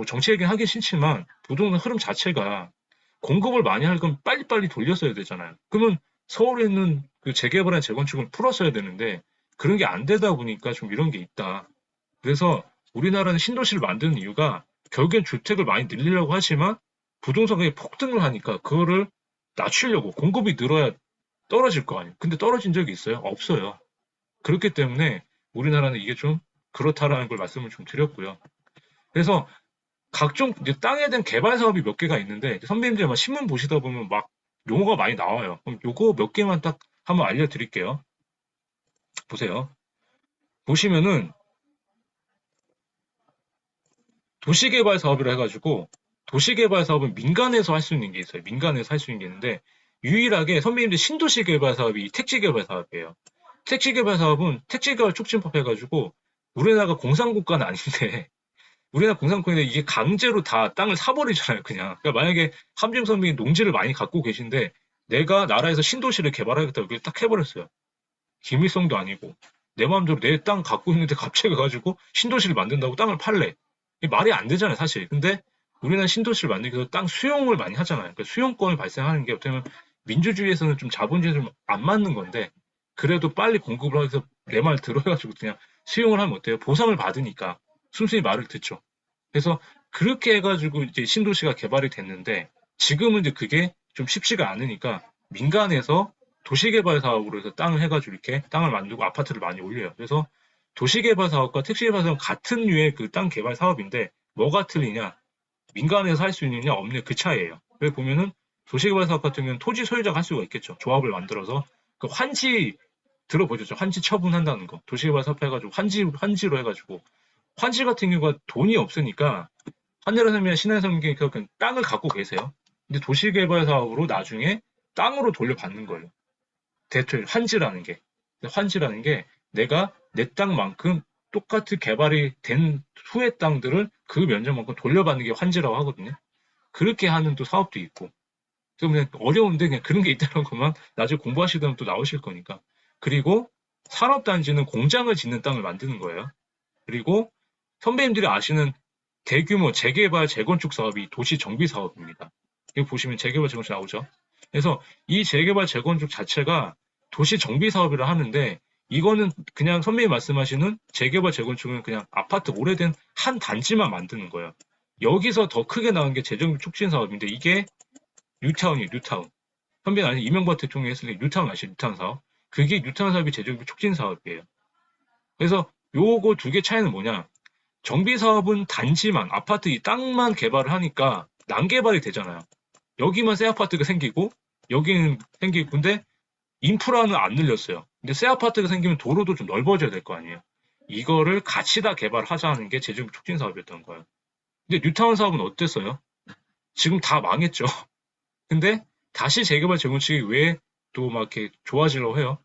정치 얘기는 하기 싫지만 부동산 흐름 자체가 공급을 많이 할 건 빨리빨리 돌렸어야 되잖아요. 그러면 서울에 있는 그 재개발한 재건축을 풀었어야 되는데 그런 게 안 되다 보니까 좀 이런 게 있다. 그래서 우리나라는 신도시를 만드는 이유가 결국엔 주택을 많이 늘리려고 하지만 부동산 가격이 폭등을 하니까 그거를 낮추려고 공급이 늘어야 떨어질 거 아니에요. 근데 떨어진 적이 있어요? 없어요. 그렇기 때문에 우리나라는 이게 좀 그렇다라는 걸 말씀을 좀 드렸고요. 그래서 각종 이제 땅에 대한 개발 사업이 몇 개가 있는데 선배님들 아마 신문 보시다 보면 막 용어가 많이 나와요. 그럼 요거 몇 개만 딱 한번 알려드릴게요. 보세요. 보시면은 도시개발 사업이라 해가지고 도시개발 사업은 민간에서 할 수 있는 게 있어요. 민간에서 할 수 있는 게 있는데 유일하게 선배님들 신도시 개발 사업이 택지개발 사업이에요. 택지개발 사업은 택지개발 촉진법 해가지고 우리나라가 공산국가는 아닌데 우리나라 공산국가인데 이게 강제로 다 땅을 사버리잖아요, 그냥. 그러니까 만약에 함정 선배님 농지를 많이 갖고 계신데 내가 나라에서 신도시를 개발하겠다고 이렇게 딱 해버렸어요. 김일성도 아니고 내 마음대로 내 땅 갖고 있는데 갑자기 가지고 신도시를 만든다고 땅을 팔래. 이게 말이 안 되잖아요, 사실. 근데 우리나라 신도시를 만들기 위해서 땅 수용을 많이 하잖아요. 그러니까 수용권을 발생하는 게 어떻게 보면 민주주의에서는 좀 자본주의에 좀 안 맞는 건데 그래도 빨리 공급을 하기 위해서 내 말 들어가지고 그냥 수용을 하면 어때요? 보상을 받으니까 순순히 말을 듣죠. 그래서 그렇게 해가지고 이제 신도시가 개발이 됐는데 지금은 이제 그게 좀 쉽지가 않으니까 민간에서 도시개발 사업으로 해서 땅을 해가지고 이렇게 땅을 만들고 아파트를 많이 올려요. 그래서 도시개발 사업과 택시개발 사업은 같은 류의 그 땅 개발 사업인데 뭐가 틀리냐? 민간에서 할 수 있느냐 없느냐 그 차이예요. 그래서 보면은 도시개발 사업 같은 경우는 토지 소유자가 할 수가 있겠죠. 조합을 만들어서 그 환지 들어보셨죠? 환지 처분한다는 거. 도시개발 사업 해가지고 환지로 해가지고 환지 같은 경우가 돈이 없으니까 한여름이나 신한성경이 그냥 땅을 갖고 계세요. 근데 도시개발 사업으로 나중에 땅으로 돌려받는 거예요. 대출 환지라는 게. 환지라는 게 내가 내 땅만큼 똑같이 개발이 된 후의 땅들을 그 면적만큼 돌려받는 게 환지라고 하거든요. 그렇게 하는 또 사업도 있고. 그냥 어려운데 그냥 그런 게 있다는 것만 나중에 공부하시다 또 나오실 거니까. 그리고 산업단지는 공장을 짓는 땅을 만드는 거예요. 그리고 선배님들이 아시는 대규모 재개발 재건축 사업이 도시 정비 사업입니다. 여기 보시면 재개발 재건축 나오죠. 그래서 이 재개발 재건축 자체가 도시 정비 사업이라 하는데 이거는 그냥 선배님 말씀하시는 재개발 재건축은 그냥 아파트 오래된 한 단지만 만드는 거예요. 여기서 더 크게 나온 게 재정비 촉진 사업인데 이게 뉴타운이에요. 뉴타운. 선배님 아니 이명박 대통령이 했을 때 뉴타운 아시죠? 뉴타운 사업. 그게 뉴타운 사업이 재정비 촉진 사업이에요. 그래서 요거 두 개 차이는 뭐냐? 정비 사업은 단지만 아파트 이 땅만 개발을 하니까 난개발이 되잖아요. 여기만 새 아파트가 생기고 여기는 생기고 근데 인프라는 안 늘렸어요. 근데 새 아파트가 생기면 도로도 좀 넓어져야 될 거 아니에요. 이거를 같이 다 개발하자는 게 재정비 촉진 사업이었던 거예요. 근데 뉴타운 사업은 어땠어요? 지금 다 망했죠. 근데 다시 재개발 재건축이 왜 또 막 이렇게 좋아지려고 해요?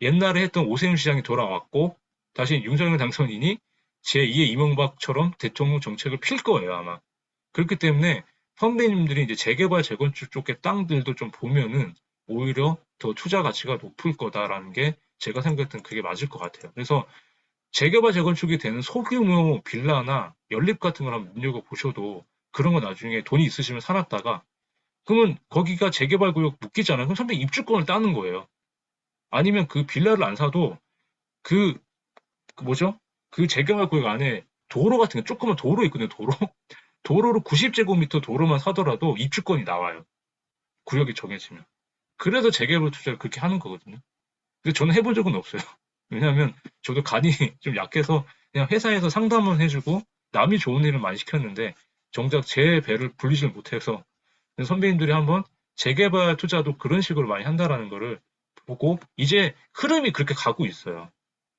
옛날에 했던 오세훈 시장이 돌아왔고 다시 윤석열 당선인이 제2의 이명박처럼 대통령 정책을 필 거예요, 아마. 그렇기 때문에 선배님들이 이제 재개발, 재건축 쪽의 땅들도 좀 보면은 오히려 더 투자 가치가 높을 거다라는 게 제가 생각했던 그게 맞을 것 같아요. 그래서 재개발 재건축이 되는 소규모 빌라나 연립 같은 걸 한번 눈여겨보셔도 그런 거 나중에 돈이 있으시면 사놨다가 그러면 거기가 재개발 구역 묶이잖아요. 그럼 선배님 입주권을 따는 거예요. 아니면 그 빌라를 안 사도 그, 그 뭐죠? 그 재개발 구역 안에 도로 같은 게 조그만 도로 있거든요. 도로. 도로로 90제곱미터 도로만 사더라도 입주권이 나와요. 구역이 정해지면. 그래서 재개발 투자를 그렇게 하는 거거든요. 근데 저는 해본 적은 없어요. 왜냐하면 저도 간이 좀 약해서 그냥 회사에서 상담은 해주고 남이 좋은 일을 많이 시켰는데 정작 제 배를 불리질 못해서 선배님들이 한번 재개발 투자도 그런 식으로 많이 한다라는 거를 보고 이제 흐름이 그렇게 가고 있어요.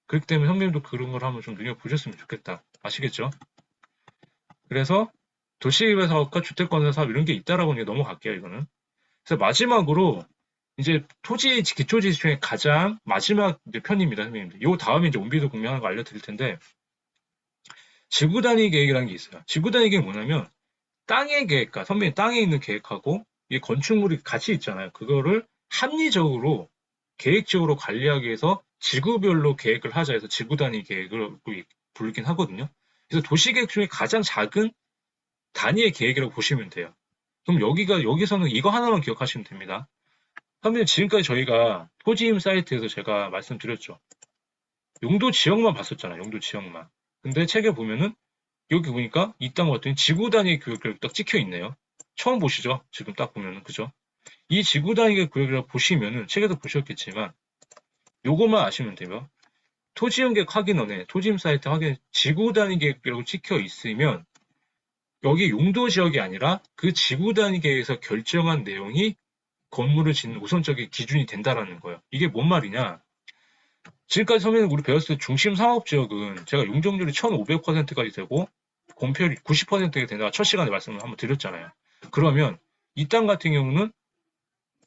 그렇기 때문에 선배님도 그런 걸 한번 좀 눈여보셨으면 좋겠다. 아시겠죠? 그래서 도시개발 사업과 주택건설 사업 이런 게 있다라고 이제 넘어갈게요, 이거는. 그래서 마지막으로 이제 토지 기초지식 중에 가장 마지막 이제 편입니다, 선생님들. 요 다음에 이제 온비도 공유하는 거 알려드릴 텐데 지구 단위 계획이라는 게 있어요. 지구 단위 계획이 뭐냐면 땅의 계획과 선배님 땅에 있는 계획하고 이 건축물이 같이 있잖아요. 그거를 합리적으로 계획적으로 관리하기 위해서 지구별로 계획을 하자 해서 지구 단위 계획을 부르긴 하거든요. 그래서 도시계획 중에 가장 작은 단위의 계획이라고 보시면 돼요. 그럼 여기서는 이거 하나만 기억하시면 됩니다. 선배님 지금까지 저희가 토지임 사이트에서 제가 말씀드렸죠. 용도 지역만 봤었잖아요. 용도 지역만. 근데 책에 보면은 여기 보니까 이 땅 봤더니 지구 단위 구역이라고 딱 찍혀 있네요. 처음 보시죠? 지금 딱 보면은 그죠? 이 지구 단위 구역이라고 보시면은 책에도 보셨겠지만 요것만 아시면 돼요. 토지임 계획 확인원에 토지임 사이트 확인 지구 단위 계획이라고 찍혀 있으면 여기 용도 지역이 아니라 그 지구 단위 계획에서 결정한 내용이 건물을 짓는 우선적인 기준이 된다라는 거예요. 이게 뭔 말이냐? 지금까지 선배님 우리 배웠을 때 중심 상업지역은 제가 용적률이 1500%까지 되고 공표율이 90%가 된다. 첫 시간에 말씀을 한번 드렸잖아요. 그러면 이 땅 같은 경우는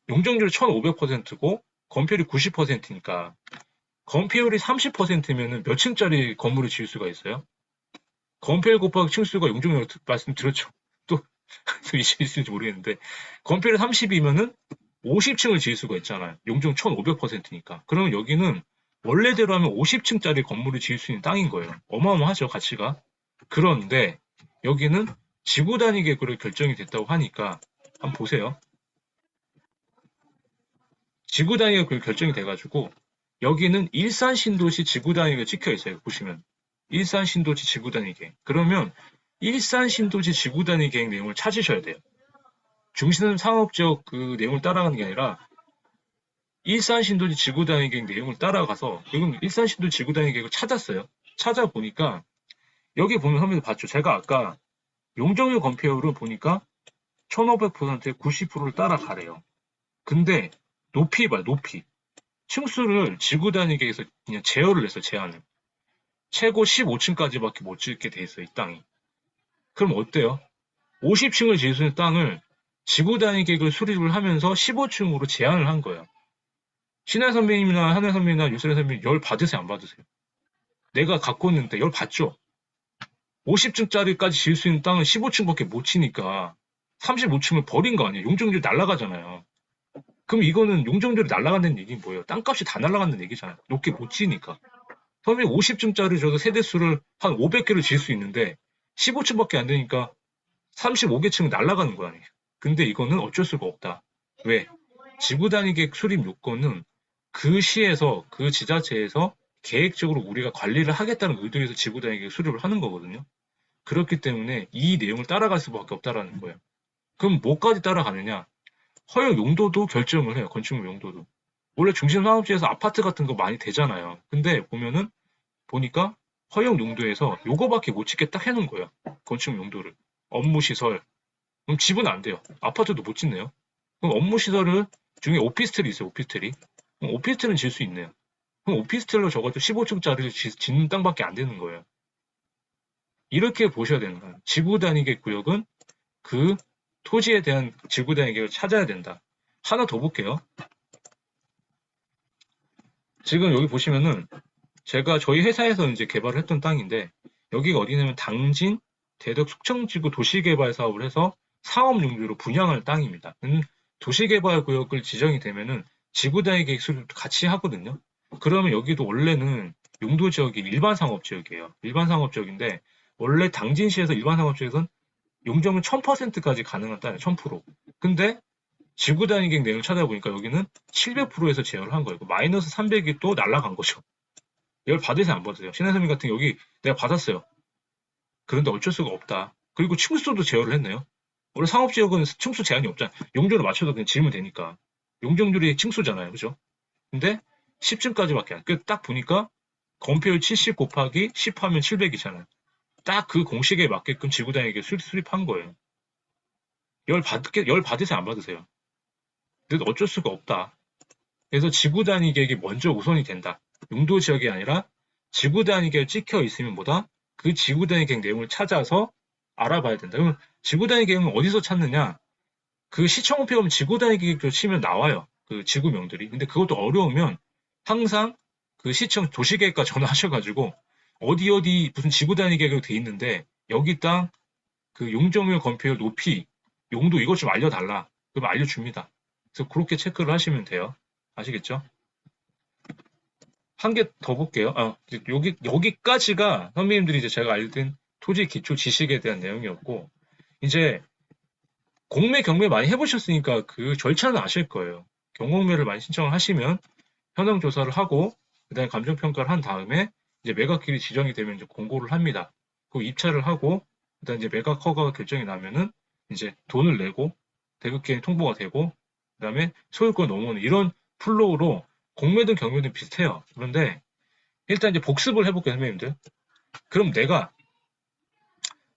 용적률이 1500%고 건폐율이 90%니까 건폐율이 30%면은 몇 층짜리 건물을 지을 수가 있어요? 건폐율 곱하기 층수가 용적률 말씀드렸죠. 또 있을지 모르겠는데 건폐율이 30이면은 50층을 지을 수가 있잖아요. 용적 1500%니까. 그러면 여기는 원래대로 하면 50층짜리 건물을 지을 수 있는 땅인 거예요. 어마어마하죠, 가치가. 그런데 여기는 지구 단위 계획으로 결정이 됐다고 하니까 한번 보세요. 지구 단위 계획으로 결정이 돼가지고 여기는 일산 신도시 지구 단위가 찍혀 있어요. 보시면 일산 신도시 지구 단위 계획. 그러면 일산 신도시 지구 단위 계획 내용을 찾으셔야 돼요. 중심 상업지역 그 내용을 따라가는 게 아니라 일산 신도시 지구 단위 계획 내용을 따라가서 이건 일산 신도시 지구 단위 계획을 찾았어요. 찾아보니까 여기 보면 화면을 봤죠. 제가 아까 용적률 건폐율을 보니까 1500%에 90%를 따라가래요. 근데 높이 봐요. 높이. 층수를 지구 단위 계획에서 그냥 제어를 했어요. 제한을. 최고 15층까지밖에 못 짓게 돼 있어요. 이 땅이. 그럼 어때요? 50층을 지을 수 있는 땅을 지구 단위 계획을 수립을 하면서 15층으로 제한을 한 거예요. 신하 선배님이나 하늘 선배님이나 유슬 선배님 열 받으세요? 안 받으세요? 내가 갖고 있는데 열 받죠? 50층짜리까지 지을 수 있는 땅은 15층밖에 못 치니까 35층을 버린 거 아니에요? 용적률이 날아가잖아요. 그럼 이거는 용적률이 날아간다는 얘기는 뭐예요? 땅값이 다 날아간다는 얘기잖아요. 높게 못 지니까. 선배님 50층짜리 저도 세대수를 한 500개를 지을 수 있는데 15층밖에 안 되니까 35개 층은 날아가는 거 아니에요? 근데 이거는 어쩔 수가 없다. 왜? 지구 단위 계획 수립 요건은 그 시에서 그 지자체에서 계획적으로 우리가 관리를 하겠다는 의도에서 지구 단위 계획 수립을 하는 거거든요. 그렇기 때문에 이 내용을 따라갈 수밖에 없다라는 거예요. 그럼 뭐까지 따라가느냐? 허용 용도도 결정을 해요. 건축물 용도도. 원래 중심 상업지에서 아파트 같은 거 많이 되잖아요. 근데 보면은 보니까 허용 용도에서 요거밖에 못 짓게 딱 해놓은 거예요. 건축물 용도를. 업무시설. 그럼 집은 안 돼요. 아파트도 못 짓네요. 그럼 업무시설을 중에 오피스텔이 있어요. 오피스텔이. 그럼 오피스텔은 질 수 있네요. 그럼 오피스텔로 적어도 15층짜리를 짓는 땅밖에 안 되는 거예요. 이렇게 보셔야 되는 거예요. 지구 단위계 구역은 그 토지에 대한 지구 단위계를 찾아야 된다. 하나 더 볼게요. 지금 여기 보시면은 제가 저희 회사에서 이제 개발을 했던 땅인데 여기가 어디냐면 당진 대덕 숙청지구 도시개발 사업을 해서 사업 용도로 분양할 땅입니다. 도시개발구역을 지정이 되면은 지구단위 계획 수립도 같이 하거든요. 그러면 여기도 원래는 용도 지역이 일반 상업 지역이에요. 일반 상업 지역인데 원래 당진시에서 일반 상업 지역에서는 용적률 1000%까지 가능하다는 1000%. 근데 지구단위 계획 내용을 찾아보니까 여기는 700%에서 제어를 한 거예요. 마이너스 300이 또 날라간 거죠. 이걸 받으세요, 안 받으세요? 신혜선님 같은 여기 내가 받았어요. 그런데 어쩔 수가 없다. 그리고 층수도 제어를 했네요. 원래 상업지역은 층수 제한이 없잖아. 용적을 맞춰도 그냥 지으면 되니까. 용적률이 층수잖아요. 그죠? 근데 10층까지밖에 안. 딱 보니까 건폐율 70 곱하기 10 하면 700이잖아요. 딱 그 공식에 맞게끔 지구단위계 수립한 거예요. 열 받으세요, 안 받으세요? 근데 어쩔 수가 없다. 그래서 지구단위 계획이 먼저 우선이 된다. 용도 지역이 아니라 지구단위 계획 찍혀 있으면 뭐다? 그 지구단위 계획 내용을 찾아서 알아봐야 된다. 그러면 지구단위 계획은 어디서 찾느냐? 그 시청 표면 지구단위 계획으로 치면 나와요. 그 지구명들이. 근데 그것도 어려우면 항상 그 시청 도시계획과 전화하셔가지고 어디 무슨 지구단위 계획으로 돼 있는데 여기 땅 그 용적률 건폐율 높이 용도 이것 좀 알려달라. 그럼 알려줍니다. 그래서 그렇게 체크를 하시면 돼요. 아시겠죠? 한 개 더 볼게요. 여기까지가 선배님들이 이제 제가 알던 토지 기초 지식에 대한 내용이었고, 이제 공매, 경매 많이 해보셨으니까 그 절차는 아실 거예요. 경공매를 많이 신청을 하시면 현황 조사를 하고, 그 다음에 감정평가를 한 다음에 이제 매각일이 지정이 되면 이제 공고를 합니다. 그 입찰을 하고, 그 다음에 이제 매각 허가가 결정이 나면은 이제 돈을 내고, 대급기한이 통보가 되고, 그 다음에 소유권 넘어오는 이런 플로우로 공매든 경매든 비슷해요. 그런데 일단 이제 복습을 해볼게요, 선배님들. 그럼 내가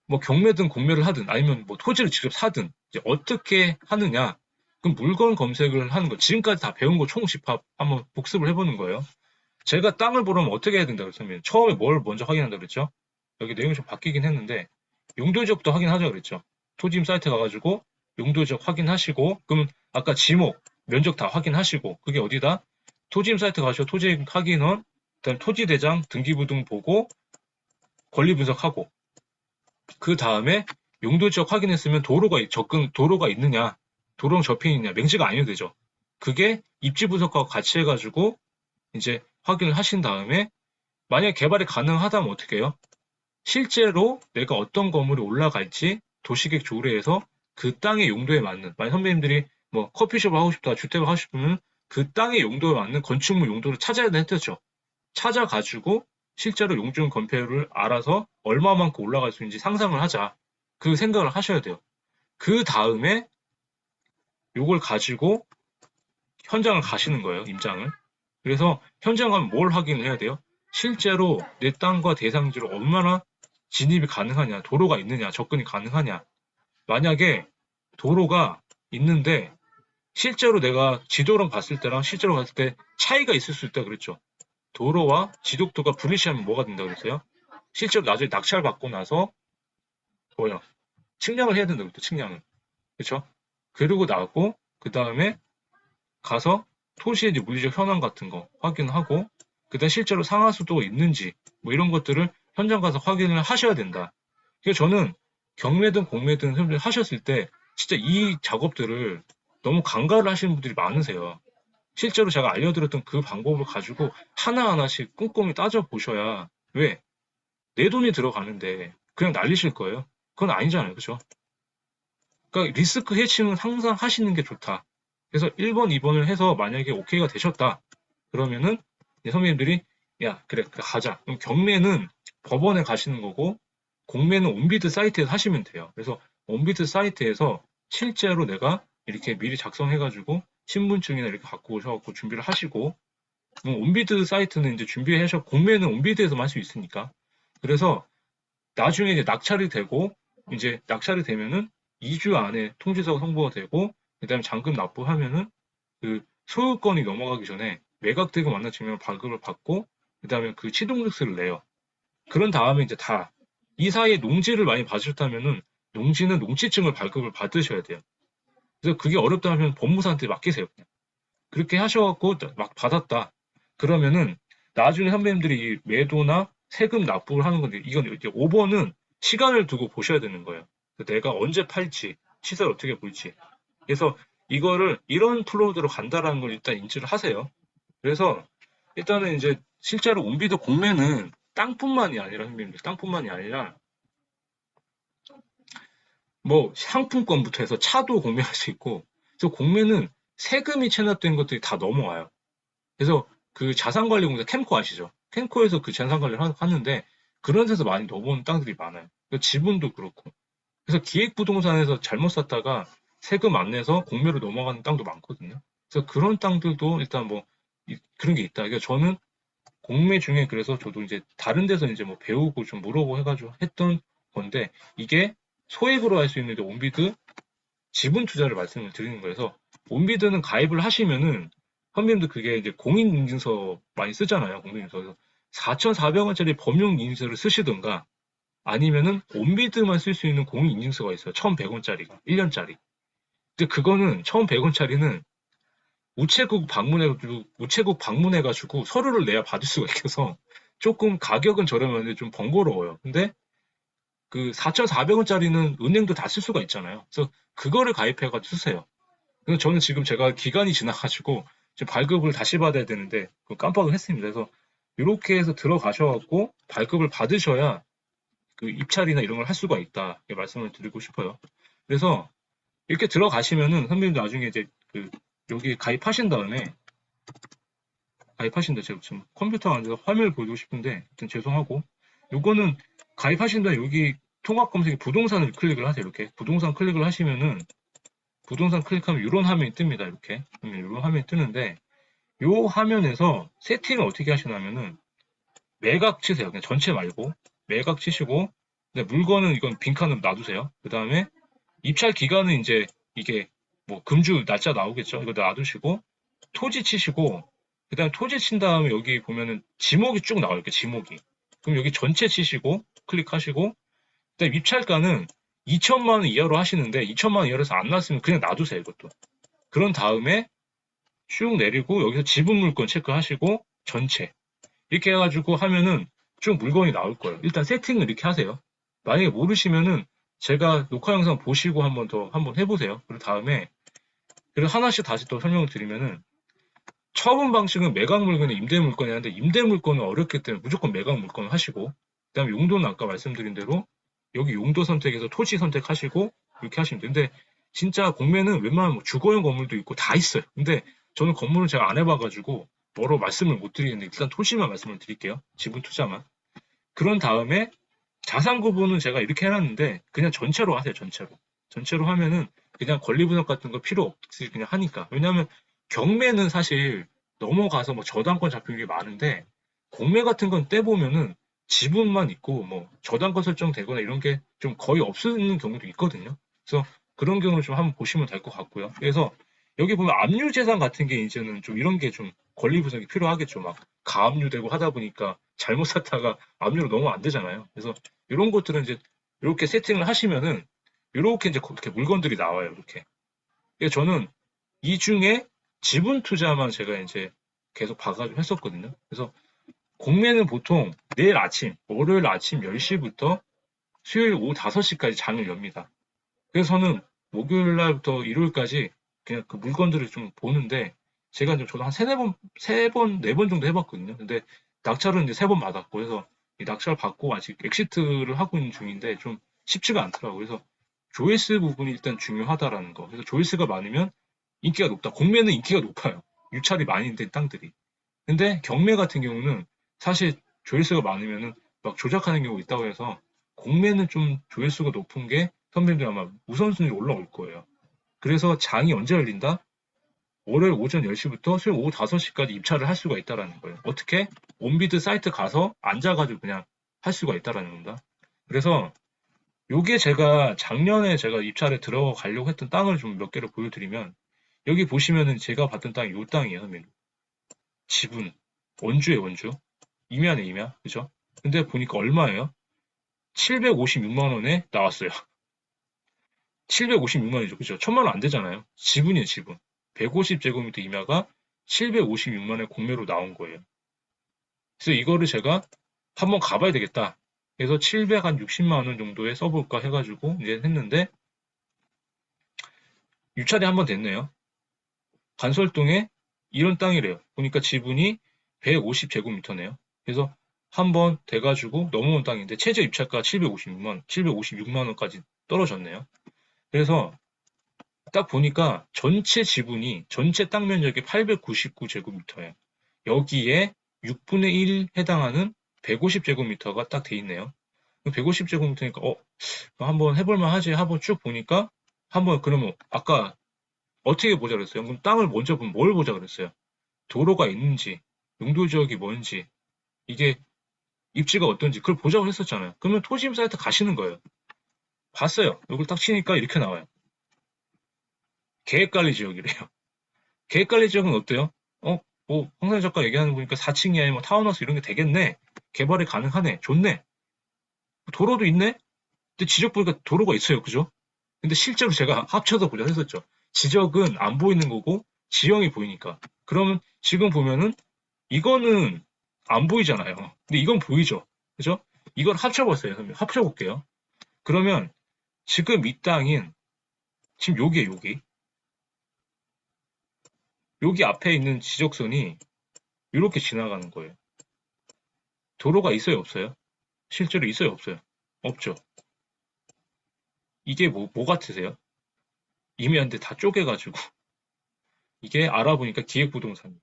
뭐 경매든 공매를 하든 아니면 뭐 토지를 직접 사든 이제 어떻게 하느냐. 그럼 물건 검색을 하는 거. 지금까지 다 배운 거 총집합 한번 복습을 해보는 거예요. 제가 땅을 보려면 어떻게 해야 된다고 했으면 처음에 뭘 먼저 확인한다고 그랬죠? 여기 내용이 좀 바뀌긴 했는데 용도지역부터 확인하자고 그랬죠. 토지임 사이트 가가지고 용도지역 확인하시고 그럼 아까 지목, 면적 다 확인하시고 그게 어디다? 토지임 사이트 가셔 토지 확인원, 그다음 토지대장 등기부등 보고 권리 분석하고 그 다음에 용도지역 확인했으면 도로가 있느냐, 도로랑 접해 있느냐, 맹지가 아니어도 되죠. 그게 입지 분석하고 같이 해가지고 이제 확인을 하신 다음에 만약 개발이 가능하다면 어떻게 해요? 실제로 내가 어떤 건물이 올라갈지 도시계획 조례에서 그 땅의 용도에 맞는 만약 선배님들이 뭐 커피숍을 하고 싶다, 주택을 하고 싶으면 그 땅의 용도에 맞는 건축물 용도를 찾아야 되는 뜻이죠. 찾아가지고 실제로 용준 건폐율을 알아서 얼마만큼 올라갈 수 있는지 상상을 하자. 그 생각을 하셔야 돼요. 그 다음에 요걸 가지고 현장을 가시는 거예요, 임장을. 그래서 현장 가면 뭘 확인을 해야 돼요? 실제로 내 땅과 대상지로 얼마나 진입이 가능하냐, 도로가 있느냐, 접근이 가능하냐. 만약에 도로가 있는데 실제로 내가 지도랑 봤을 때랑 실제로 봤을 때 차이가 있을 수 있다 그랬죠. 도로와 지독도가 불일치하면 뭐가 된다고 그랬어요? 실제로 나중에 낙찰 받고 나서 뭐야? 측량을 해야 된다고 그랬죠. 측량을. 그렇죠? 그러고 나고 그 다음에 가서 토지의 이제 물리적 현황 같은 거 확인하고 그다음 실제로 상하수도가 있는지 뭐 이런 것들을 현장 가서 확인을 하셔야 된다. 그래서 저는 경매든 공매든 하셨을 때 진짜 이 작업들을 너무 간과를 하시는 분들이 많으세요. 실제로 제가 알려드렸던 그 방법을 가지고 하나하나씩 꼼꼼히 따져보셔야 왜? 내 돈이 들어가는데 그냥 날리실 거예요. 그건 아니잖아요. 그죠? 그러니까 리스크 해칭은 항상 하시는 게 좋다. 그래서 1번, 2번을 해서 만약에 오케이가 되셨다. 그러면은 선배님들이 야 그래 가자. 그럼 경매는 법원에 가시는 거고 공매는 온비드 사이트에서 하시면 돼요. 그래서 온비드 사이트에서 실제로 내가 이렇게 미리 작성해가지고 신분증이나 이렇게 갖고 오셔갖고 준비를 하시고 온비드 사이트는 이제 준비하셔 공매는 온비드에서만 할 수 있으니까 그래서 나중에 이제 낙찰이 되고 이제 낙찰이 되면은 2주 안에 통지서가 송부가 되고 그다음에 잔금 납부하면은 그 소유권이 넘어가기 전에 매각되고 만난 증명 발급을 받고 그다음에 그 취득세를 내요. 그런 다음에 이제 다 이 사이에 농지를 많이 받으셨다면은 농지는 농지증을 발급을 받으셔야 돼요. 그래서 그게 어렵다 하면 법무사한테 맡기세요. 그냥. 그렇게 하셔갖고 막 받았다. 그러면은 나중에 선배님들이 매도나 세금 납부를 하는 건데 이건 이제 5번은 시간을 두고 보셔야 되는 거예요. 내가 언제 팔지, 시세를 어떻게 볼지. 그래서 이거를 이런 플로우대로 간다라는 걸 일단 인지를 하세요. 그래서 일단은 이제 실제로 온비드 공매는 땅뿐만이 아니라 형님들 땅뿐만이 아니라 뭐 상품권부터 해서 차도 공매할 수 있고 그래서 공매는 세금이 체납된 것들이 다 넘어와요. 그래서 그 자산관리공사 캠코 아시죠? 캠코에서 그 자산관리를 하는데 그런 데서 많이 넘어오는 땅들이 많아요. 그 지분도 그렇고. 그래서 기획부동산에서 잘못 샀다가 세금 안 내서 공매로 넘어가는 땅도 많거든요. 그래서 그런 땅들도 일단 뭐 그런 게 있다. 그러니까 저는 공매 중에 그래서 저도 이제 다른 데서 이제 뭐 배우고 좀 물어보고 해가지고 했던 건데 이게 소액으로 할 수 있는 이제 온비드 지분 투자를 말씀을 드리는 거여서 온비드는 가입을 하시면은 선배님도 그게 이제 공인인증서 많이 쓰잖아요. 공인인증서. 4,400원짜리 범용인증서를 쓰시든가 아니면은 온비드만 쓸 수 있는 공인인증서가 있어요. 1,100원짜리가 1년짜리. 근데 그거는 1,100원짜리는 우체국 방문해가지고 서류를 내야 받을 수가 있어서 조금 가격은 저렴한데 좀 번거로워요. 근데 그 4,400원짜리는 은행도 다 쓸 수가 있잖아요. 그래서 그거를 가입해가지고 쓰세요. 그래서 저는 지금 제가 기간이 지나가지고 지금 발급을 다시 받아야 되는데 그거 깜빡을 했습니다. 그래서 이렇게 해서 들어가셔갖고 발급을 받으셔야 그 입찰이나 이런 걸 할 수가 있다. 이렇게 말씀을 드리고 싶어요. 그래서 이렇게 들어가시면은 선배님도 나중에 이제 그 여기 가입하신다. 제가 지금 컴퓨터가 안 돼서 화면을 보여주고 싶은데 하여튼 죄송하고 요거는 가입하신 다음에 여기 통합 검색에 부동산을 클릭을 하세요. 이렇게 부동산 클릭을 하시면은 부동산 클릭하면 이런 화면이 뜹니다. 이렇게 이런 화면이 뜨는데 요 화면에서 세팅을 어떻게 하시냐면은 매각 치세요. 그냥 전체 말고 매각 치시고 근데 물건은 이건 빈칸으로 놔두세요. 그 다음에 입찰 기간은 이제 이게 뭐 금주 날짜 나오겠죠. 이거 놔두시고 토지 치시고 그다음에 토지 친 다음에 여기 보면은 지목이 쭉 나와요. 이렇게 지목이. 그럼 여기 전체 치시고 클릭하시고 그다음에 입찰가는 2천만 원 이하로 하시는데 2천만 원 이하로서 안 나왔으면 그냥 놔두세요. 이것도. 그런 다음에 쭉 내리고 여기서 지분 물건 체크하시고 전체 이렇게 해가지고 하면은 쭉 물건이 나올 거예요. 일단 세팅을 이렇게 하세요. 만약에 모르시면은 제가 녹화 영상 보시고 한번 해보세요. 그리고 다음에 그리고 하나씩 다시 또 설명을 드리면은 처분 방식은 매각 물건에 임대 물건이 하는데 임대 물건은 어렵기 때문에 무조건 매각 물건을 하시고 그다음에 용도는 아까 말씀드린 대로 여기 용도 선택해서 토지 선택하시고 이렇게 하시면 돼요. 근데 진짜 공매는 웬만하면 뭐 주거용 건물도 있고 다 있어요. 근데 저는 건물을 제가 안 해봐가지고 뭐로 말씀을 못 드리는데 일단 토지만 말씀을 드릴게요. 지분 투자만. 그런 다음에 자산 구분은 제가 이렇게 해놨는데 그냥 전체로 하세요. 전체로. 전체로 하면은 그냥 권리 분석 같은 거 필요 없이 그냥 하니까. 왜냐하면 경매는 사실 넘어가서 뭐 저당권 잡힌 게 많은데 공매 같은 건 떼보면은 지분만 있고 뭐 저당권 설정되거나 이런 게 좀 거의 없는 경우도 있거든요. 그래서 그런 경우를 좀 한번 보시면 될 것 같고요. 그래서 여기 보면 압류재산 같은 게 이제는 좀 이런 게 좀 권리 분석이 필요하겠죠. 막 가압류되고 하다 보니까 잘못 샀다가 압류로 넘어가면 안 되잖아요. 그래서 이런 것들은 이제 이렇게 세팅을 하시면은 이렇게 이제 그렇게 물건들이 나와요. 이렇게. 그래서 저는 이 중에 지분 투자만 제가 이제 계속 봐가지고 했었거든요. 그래서 공매는 보통 내일 아침, 월요일 아침 10시부터 수요일 오후 5시까지 장을 엽니다. 그래서 저는 목요일 날부터 일요일까지 그냥 그 물건들을 좀 보는데 제가 이제 저도 한 네 번 정도 해봤거든요. 근데 낙찰은 이제 3번 받았고 그래서 이 낙찰 받고 아직 엑시트를 하고 있는 중인데 좀 쉽지가 않더라고요. 그래서 조회수 부분이 일단 중요하다라는 거. 그래서 조회수가 많으면 인기가 높다. 공매는 인기가 높아요. 유찰이 많이 된 땅들이. 근데 경매 같은 경우는 사실 조회수가 많으면은 막 조작하는 경우가 있다고 해서 공매는 좀 조회수가 높은 게 선배님들 아마 우선순위로 올라올 거예요. 그래서 장이 언제 열린다? 월요일 오전 10시부터 수요일 오후 5시까지 입찰을 할 수가 있다라는 거예요. 어떻게? 온비드 사이트 가서 앉아가지고 그냥 할 수가 있다라는 겁니다. 그래서 요게 작년에 제가 입찰에 들어가려고 했던 땅을 좀 몇 개를 보여드리면 여기 보시면은 제가 봤던 땅이 요 땅이에요, 선배님. 지분. 원주에 원주. 임야네, 임야. 그죠? 근데 보니까 얼마예요? 756만 원에 나왔어요. 756만 원이죠. 그죠? 1000만 원 안 되잖아요. 지분이에요, 지분. 150제곱미터 임야가 756만 원에 공매로 나온 거예요. 그래서 이거를 제가 한번 가봐야 되겠다. 그래서 760만 원 정도에 써볼까 해가지고 이제 했는데 유찰이 한번 됐네요. 간설동에 이런 땅이래요. 보니까 지분이 150제곱미터네요. 그래서 한번 돼가지고 넘어온 땅인데 최저 입찰가 756만 원까지 떨어졌네요. 그래서 딱 보니까 전체 지분이 전체 땅 면적이 899제곱미터예요. 여기에 6분의 1 해당하는 150제곱미터가 딱 돼 있네요. 150제곱미터니까 한번 해볼만 하지 하고 쭉 보니까 한번 그러면 아까 어떻게 보자 그랬어요? 그럼 땅을 먼저 보면 뭘 보자 그랬어요? 도로가 있는지, 용도지역이 뭔지, 이게 입지가 어떤지 그걸 보자고 했었잖아요. 그러면 토지임 사이트 가시는 거예요. 봤어요. 이걸 딱 치니까 이렇게 나와요. 계획관리 지역이래요. 계획관리 지역은 어때요? 뭐 황산 작가 얘기하는 거 보니까 4층 이하에 뭐 타운하우스 이런 게 되겠네. 개발이 가능하네. 좋네. 도로도 있네. 근데 지적 보니까 도로가 있어요. 그죠? 근데 실제로 제가 합쳐서 보자 했었죠. 지적은 안 보이는 거고 지형이 보이니까. 그러면 지금 보면은 이거는 안 보이잖아요. 근데 이건 보이죠. 그죠? 이걸 합쳐봤어요. 선생님. 합쳐볼게요. 그러면 지금 이 땅인 지금 여기 앞에 있는 지적선이 이렇게 지나가는 거예요. 도로가 있어요, 없어요? 실제로 있어요, 없어요? 없죠. 이게 뭐 같으세요? 임야인데 다 쪼개가지고. 이게 알아보니까 기획부동산이에요.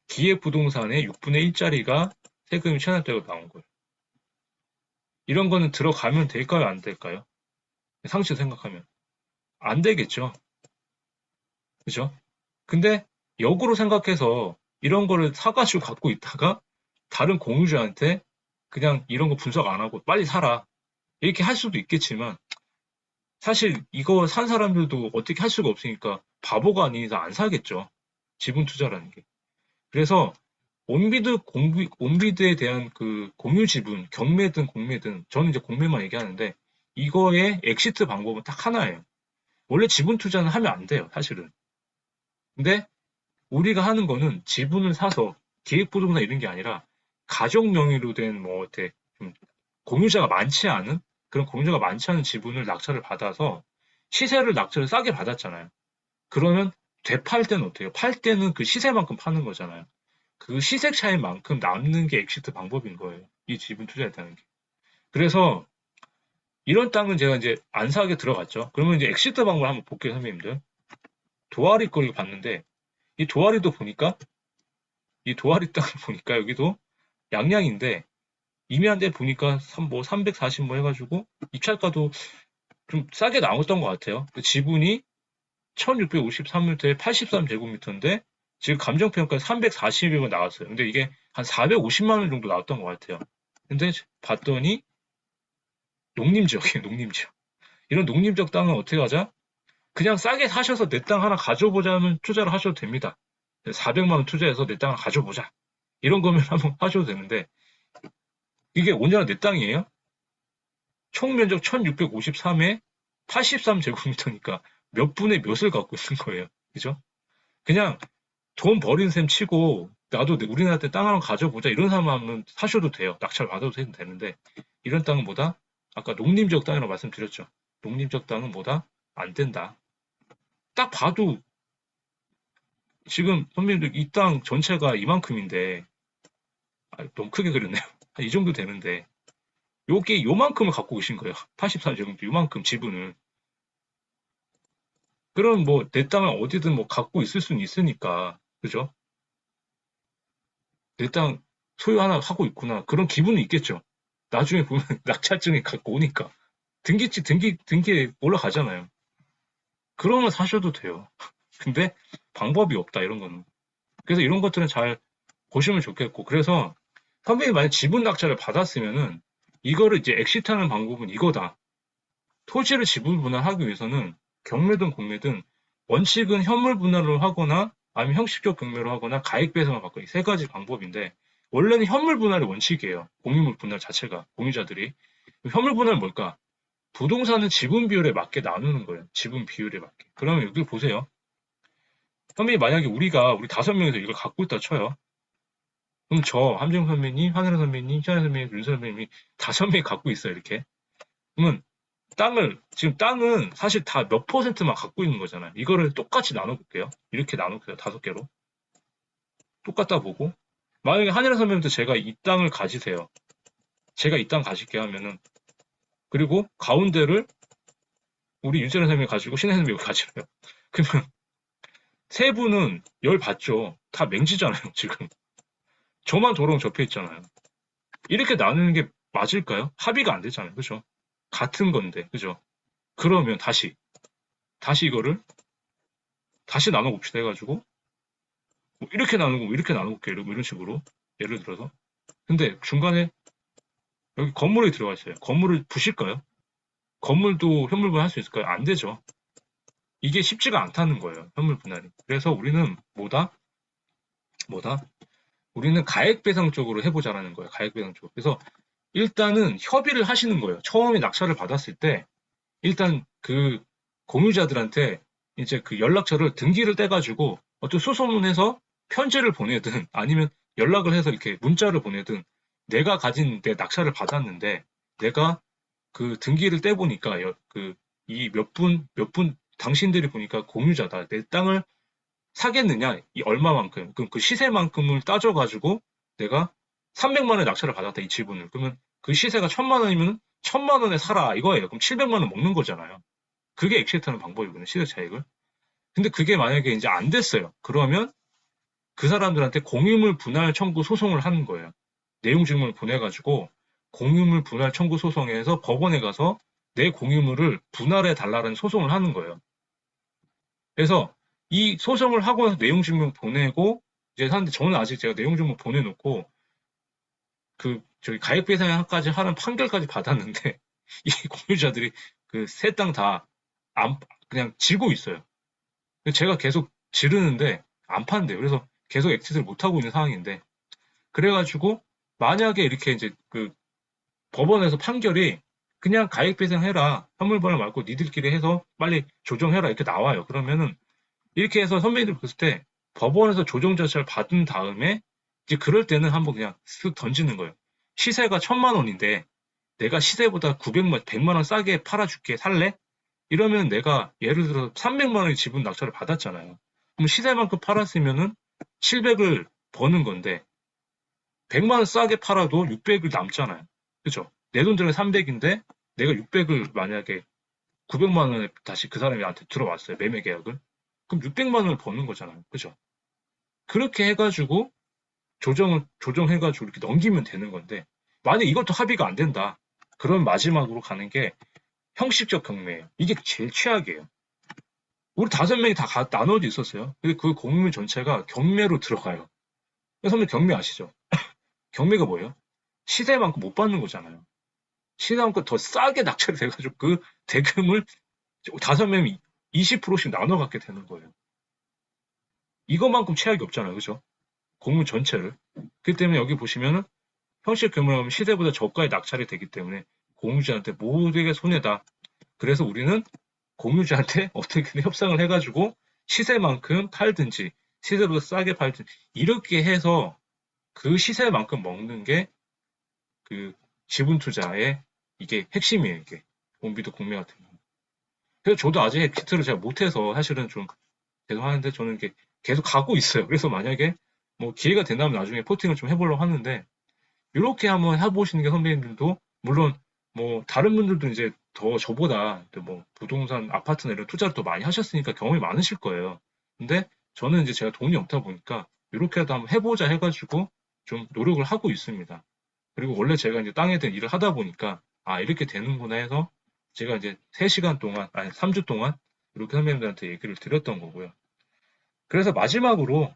기획부동산의 6분의 1짜리가 세금이 체납되고 나온 거예요. 이런 거는 들어가면 될까요, 안 될까요? 상식 생각하면. 안 되겠죠. 그죠? 근데 역으로 생각해서 이런 거를 사가지고 갖고 있다가 다른 공유주한테 그냥 이런 거 분석 안 하고 빨리 사라. 이렇게 할 수도 있겠지만 사실 이거 산 사람들도 어떻게 할 수가 없으니까 바보가 아닌 이상 안 사겠죠. 지분 투자라는 게. 그래서 온비드에 대한 그 공유 지분, 경매든 공매든 저는 이제 공매만 얘기하는데 이거의 엑시트 방법은 딱 하나예요. 원래 지분 투자는 하면 안 돼요, 사실은. 근데 우리가 하는 거는 지분을 사서 기획부동산 이런 게 아니라 가족 명의로 된 뭐 어때 좀 공유자가 많지 않은 그런 공유자가 많지 않은 지분을 낙찰을 받아서 시세를 낙찰을 싸게 받았잖아요. 그러면 되팔 때는 어때요? 팔 때는 그 시세만큼 파는 거잖아요. 그 시세 차이만큼 남는 게 엑시트 방법인 거예요. 이 지분 투자했다는 게. 그래서 이런 땅은 제가 이제 안 사게 들어갔죠. 그러면 이제 엑시트 방법을 한번 볼게요, 선배님들. 도화리 거를 봤는데 이 도화리도 보니까 이 도화리 땅을 보니까 여기도 양양인데 임야인데 보니까 340 뭐 해가지고 입찰가도 좀 싸게 나왔던 것 같아요. 그 지분이 1653m에 83제곱미터인데 지금 감정평가 340이면 나왔어요. 근데 이게 한 450만 원 정도 나왔던 것 같아요. 근데 봤더니 농림지역이에요, 농림지역. 이런 농림지역 땅은 어떻게 하자? 그냥 싸게 사셔서 내 땅 하나 가져보자면 투자를 하셔도 됩니다. 400만 원 투자해서 내 땅을 가져보자. 이런 거면 한번 하셔도 되는데 이게 온전한 내 땅이에요. 총 면적 1653에 83제곱미터니까 몇 분의 몇을 갖고 있는 거예요. 그죠? 그냥 돈 버린 셈 치고 나도 우리나라 때 땅 하나 가져보자 이런 사람은 사셔도 돼요. 낙찰 받아도 되는데 이런 땅은 뭐다? 아까 농림지역 땅이라고 말씀드렸죠. 농림지역 땅은 뭐다? 안 된다. 딱 봐도 지금 선배님들 이 땅 전체가 이만큼인데 너무 크게 그렸네요. 한 이 정도 되는데 요게 요만큼을 갖고 계신 거예요. 83제곱미터 요만큼 지분을. 그럼 뭐 내 땅을 어디든 뭐 갖고 있을 수는 있으니까 그죠? 내 땅 소유 하나 하고 있구나 그런 기분은 있겠죠. 나중에 보면 낙찰증이 갖고 오니까 등기에 올라가잖아요. 그러면 사셔도 돼요. 근데 방법이 없다 이런 거는. 그래서 이런 것들은 잘 보시면 좋겠고 그래서 선배님이 만약 지분 낙찰을 받았으면은 이거를 이제 엑시트하는 방법은 이거다. 토지를 지분 분할하기 위해서는 경매든 공매든 원칙은 현물 분할을 하거나 아니면 형식적 경매로 하거나 가액 배상을 받고 이 세 가지 방법인데 원래는 현물 분할이 원칙이에요. 공유물 분할 자체가 공유자들이 현물 분할은 뭘까? 부동산은 지분 비율에 맞게 나누는 거예요. 지분 비율에 맞게. 그러면 여기 보세요. 선배님 만약에 우리 5명에서 이걸 갖고 있다 쳐요. 그럼 저 함정 선배님, 황현아 선배님, 현아 선배님, 윤선 선배님이 5명이 갖고 있어요. 이렇게. 그러면 지금 땅은 사실 다 몇 퍼센트만 갖고 있는 거잖아요. 이거를 똑같이 나눠볼게요. 이렇게 나눠볼게요. 5개로. 똑같다 보고. 만약에 한일화 선배님도 제가 이 땅을 가지세요. 제가 이 땅 가질게 하면은, 그리고 가운데를 우리 윤재현 선생님이 가지고 신혜 선생님이 여기 가지래요. 그러면 세 분은 열 받죠. 다 맹지잖아요, 지금. 저만 도로랑 접해 있잖아요. 이렇게 나누는 게 맞을까요? 합의가 안 되잖아요. 그죠? 같은 건데, 그죠? 그러면 다시 이거를 다시 나눠봅시다 해가지고, 뭐 이렇게 나누고, 뭐 이렇게 나눠볼게요. 이런 식으로. 예를 들어서. 근데 중간에 여기 건물이 들어가 있어요. 건물을 부실까요? 건물도 현물분 할 수 있을까요? 안 되죠. 이게 쉽지가 않다는 거예요. 현물 분할이. 그래서 우리는 뭐다? 우리는 가액배상 쪽으로 해보자라는 거예요. 가액배상 쪽으로. 그래서 일단은 협의를 하시는 거예요. 처음에 낙찰을 받았을 때 일단 그 공유자들한테 이제 그 연락처를 등기를 떼가지고 어떤 소송을 해서 편지를 보내든 아니면 연락을 해서 이렇게 문자를 보내든 내가 가진 내 낙찰을 받았는데 내가 그 등기를 떼보니까 그 이 몇 분 당신들이 보니까 공유자다. 내 땅을 사겠느냐? 이 얼마만큼? 그럼 그 시세만큼을 따져가지고 내가 300만 원에 낙찰을 받았다. 이 지분을. 그러면 그 시세가 1000만 원이면 1000만 원에 사라 이거예요. 그럼 700만 원 먹는 거잖아요. 그게 엑시트하는 방법이거든요. 시세 차익을. 근데 그게 만약에 이제 안 됐어요. 그러면 그 사람들한테 공유물 분할 청구 소송을 하는 거예요. 내용 증명을 보내가지고 공유물 분할 청구 소송에서 법원에 가서 내 공유물을 분할해 달라는 소송을 하는 거예요. 그래서 이 소송을 하고 나서 내용 증명 보내고 이제 하는데 저는 아직 제가 내용 증명 보내놓고 그 저기 가액배상까지 하는 판결까지 받았는데 이 공유자들이 그 세 땅 다 그냥 지고 있어요. 제가 계속 지르는데 안 판대요. 그래서 계속 엑짓을 못 하고 있는 상황인데 그래가지고 만약에 이렇게 이제 그 법원에서 판결이 그냥 가액배상해라 현물분할 말고 니들끼리 해서 빨리 조정해라 이렇게 나와요. 그러면은 이렇게 해서 선배님들 봤을 때 법원에서 조정 절차를 받은 다음에 이제 그럴 때는 한번 그냥 쓱 던지는 거예요. 시세가 1000만 원인데 내가 시세보다 100만 원 싸게 팔아줄게 살래? 이러면 내가 예를 들어 300만 원의 지분 낙찰을 받았잖아요. 그럼 시세만큼 팔았으면은 700을 버는 건데 100만 원 싸게 팔아도 600을 남잖아요. 그죠? 내 돈 들어 300인데 내가 600을 만약에 900만 원에 다시 그 사람한테 들어왔어요. 매매 계약을. 그럼 600만 원을 버는 거잖아요. 그죠? 그렇게 해가지고 조정해가지고 이렇게 넘기면 되는 건데 만약 이것도 합의가 안 된다. 그럼 마지막으로 가는 게 형식적 경매예요. 이게 제일 최악이에요. 우리 5명이 다 나눠져 있었어요. 근데 그 공유물 전체가 경매로 들어가요. 선생님 경매 아시죠? 경매가 뭐예요? 시세만큼 못 받는 거잖아요. 시세만큼 더 싸게 낙찰이 돼가지고 그 대금을 5명이 20%씩 나눠 갖게 되는 거예요. 이것만큼 최악이 없잖아요. 그죠? 공유 전체를. 그렇기 때문에 여기 보시면은 형식 경매하면 시세보다 저가에 낙찰이 되기 때문에 공유자한테 모두에게 손해다. 그래서 우리는 공유자한테 어떻게든 협상을 해가지고 시세만큼 팔든지 시세보다 싸게 팔든지 이렇게 해서 그 시세만큼 먹는 게 그 지분 투자의 이게 핵심이에요. 이게 원비도 공매 같은 거. 그래서 저도 아직 엑시트를 잘 못해서 사실은 좀 죄송하는데 저는 이게 계속 가고 있어요. 그래서 만약에 뭐 기회가 된다면 나중에 포팅을 좀 해보려고 하는데 이렇게 한번 해보시는 게 선배님들도 물론 뭐 다른 분들도 이제 더 저보다 뭐 부동산 아파트나 이런 투자를 더 많이 하셨으니까 경험이 많으실 거예요. 근데 저는 이제 제가 돈이 없다 보니까 이렇게라도 한번 해보자 해가지고 좀 노력을 하고 있습니다. 그리고 원래 제가 이제 땅에 대한 일을 하다 보니까 아 이렇게 되는구나 해서 제가 이제 3시간 동안 아니 3주 동안 이렇게 선배님들한테 얘기를 드렸던 거고요. 그래서 마지막으로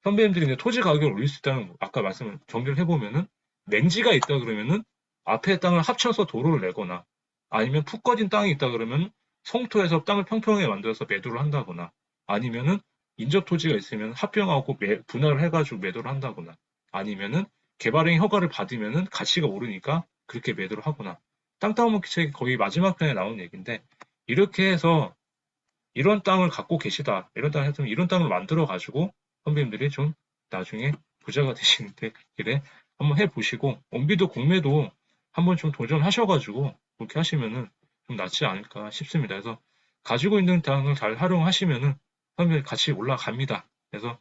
선배님들이 이제 토지 가격을 올릴 수 있다는 아까 말씀을 정리를 해보면은 맹지가 있다 그러면은 앞에 땅을 합쳐서 도로를 내거나 아니면 푹 꺼진 땅이 있다 그러면 성토에서 땅을 평평하게 만들어서 매도를 한다거나 아니면은 인접 토지가 있으면 합병하고 분할을 해가지고 매도를 한다거나 아니면은 개발행 허가를 받으면은 가치가 오르니까 그렇게 매도를 하거나 땅 따먹기 책이 거의 마지막 편에 나온 얘기인데 이렇게 해서 이런 땅을 갖고 계시다 이런 땅을 했으면 이런 땅을 만들어 가지고 선배님들이 좀 나중에 부자가 되시는데 길에 한번 해보시고 원비도 공매도 한번 좀 도전하셔가지고 그렇게 하시면은 좀 낫지 않을까 싶습니다. 그래서 가지고 있는 땅을 잘 활용하시면은 선배님 같이 올라갑니다. 그래서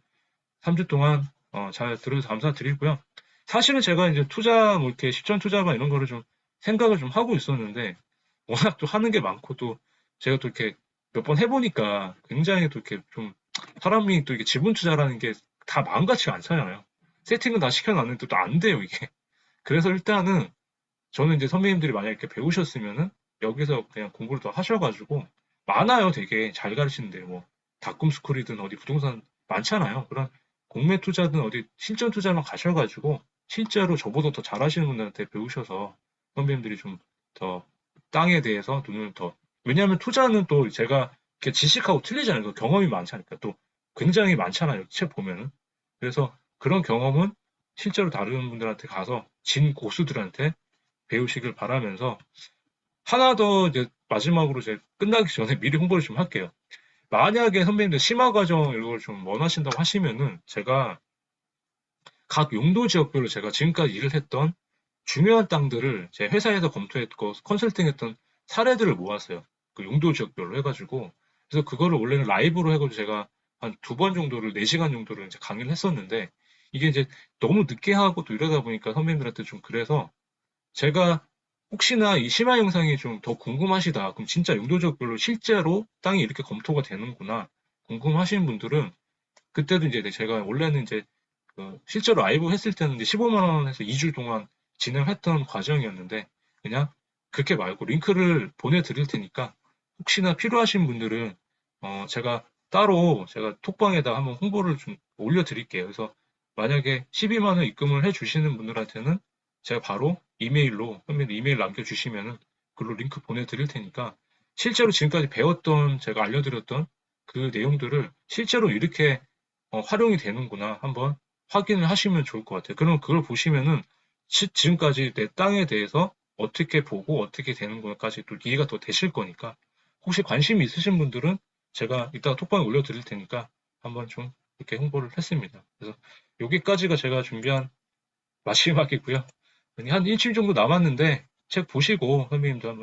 3주 동안 잘 들어서 감사드리고요. 사실은 제가 이제 투자 뭐 이렇게 실전 투자나 이런 거를 좀 생각을 좀 하고 있었는데 워낙 또 하는 게 많고 또 제가 또 이렇게 몇 번 해보니까 굉장히 또 이렇게 좀 사람이 또 이게 지분 투자라는 게 다 마음같지가 않잖아요. 세팅은 다 시켜놨는데 또 안 돼요, 이게. 그래서 일단은 저는 이제 선배님들이 만약에 이렇게 배우셨으면은 여기서 그냥 공부를 더 하셔가지고 많아요, 되게 잘 가르치는데 뭐 닷컴스쿨이든 어디 부동산 많잖아요. 그런 공매 투자든 어디 실전 투자만 가셔가지고 실제로 저보다 더 잘하시는 분들한테 배우셔서 선배님들이 좀 더 땅에 대해서 눈을 더 왜냐하면 투자는 또 제가 이렇게 지식하고 틀리잖아요. 그 경험이 많잖아요. 또 굉장히 많잖아요. 책 보면은. 그래서 그런 경험은 실제로 다른 분들한테 가서 진 고수들한테 배우시길 바라면서 하나 더 이제 마지막으로 이제 끝나기 전에 미리 홍보를 좀 할게요. 만약에 선배님들 심화 과정 이런 걸 좀 원하신다고 하시면은 제가 각 용도 지역별로 제가 지금까지 일을 했던 중요한 땅들을 제 회사에서 검토했고 컨설팅했던 사례들을 모았어요. 그 용도 지역별로 해가지고 그래서 그거를 원래는 라이브로 해가지고 제가 한 두 번 정도를 4시간 정도를 이제 강의를 했었는데 이게 이제 너무 늦게 하고 또 이러다 보니까 선배님들한테 좀 그래서 제가 혹시나 이 심화 영상이 좀 더 궁금하시다. 그럼 진짜 용도적별로 실제로 땅이 이렇게 검토가 되는구나. 궁금하신 분들은 그때도 이제 제가 원래는 이제 그 실제로 라이브 했을 때는 이제 15만 원에서 2주 동안 진행했던 과정이었는데 그냥 그렇게 말고 링크를 보내드릴 테니까 혹시나 필요하신 분들은 제가 따로 제가 톡방에다 한번 홍보를 좀 올려드릴게요. 그래서 만약에 12만 원 입금을 해주시는 분들한테는 제가 바로 이메일로 선배님 이메일 남겨주시면은 글로 링크 보내드릴 테니까 실제로 지금까지 배웠던 제가 알려드렸던 그 내용들을 실제로 이렇게 활용이 되는구나 한번 확인을 하시면 좋을 것 같아요. 그럼 그걸 보시면은 지금까지 내 땅에 대해서 어떻게 보고 어떻게 되는구나까지 또 이해가 더 되실 거니까 혹시 관심이 있으신 분들은 제가 이따가 톡방에 올려드릴 테니까 한번 좀 이렇게 홍보를 했습니다. 그래서 여기까지가 제가 준비한 마지막이고요. 한 일주일 정도 남았는데 책 보시고 선배님도 한번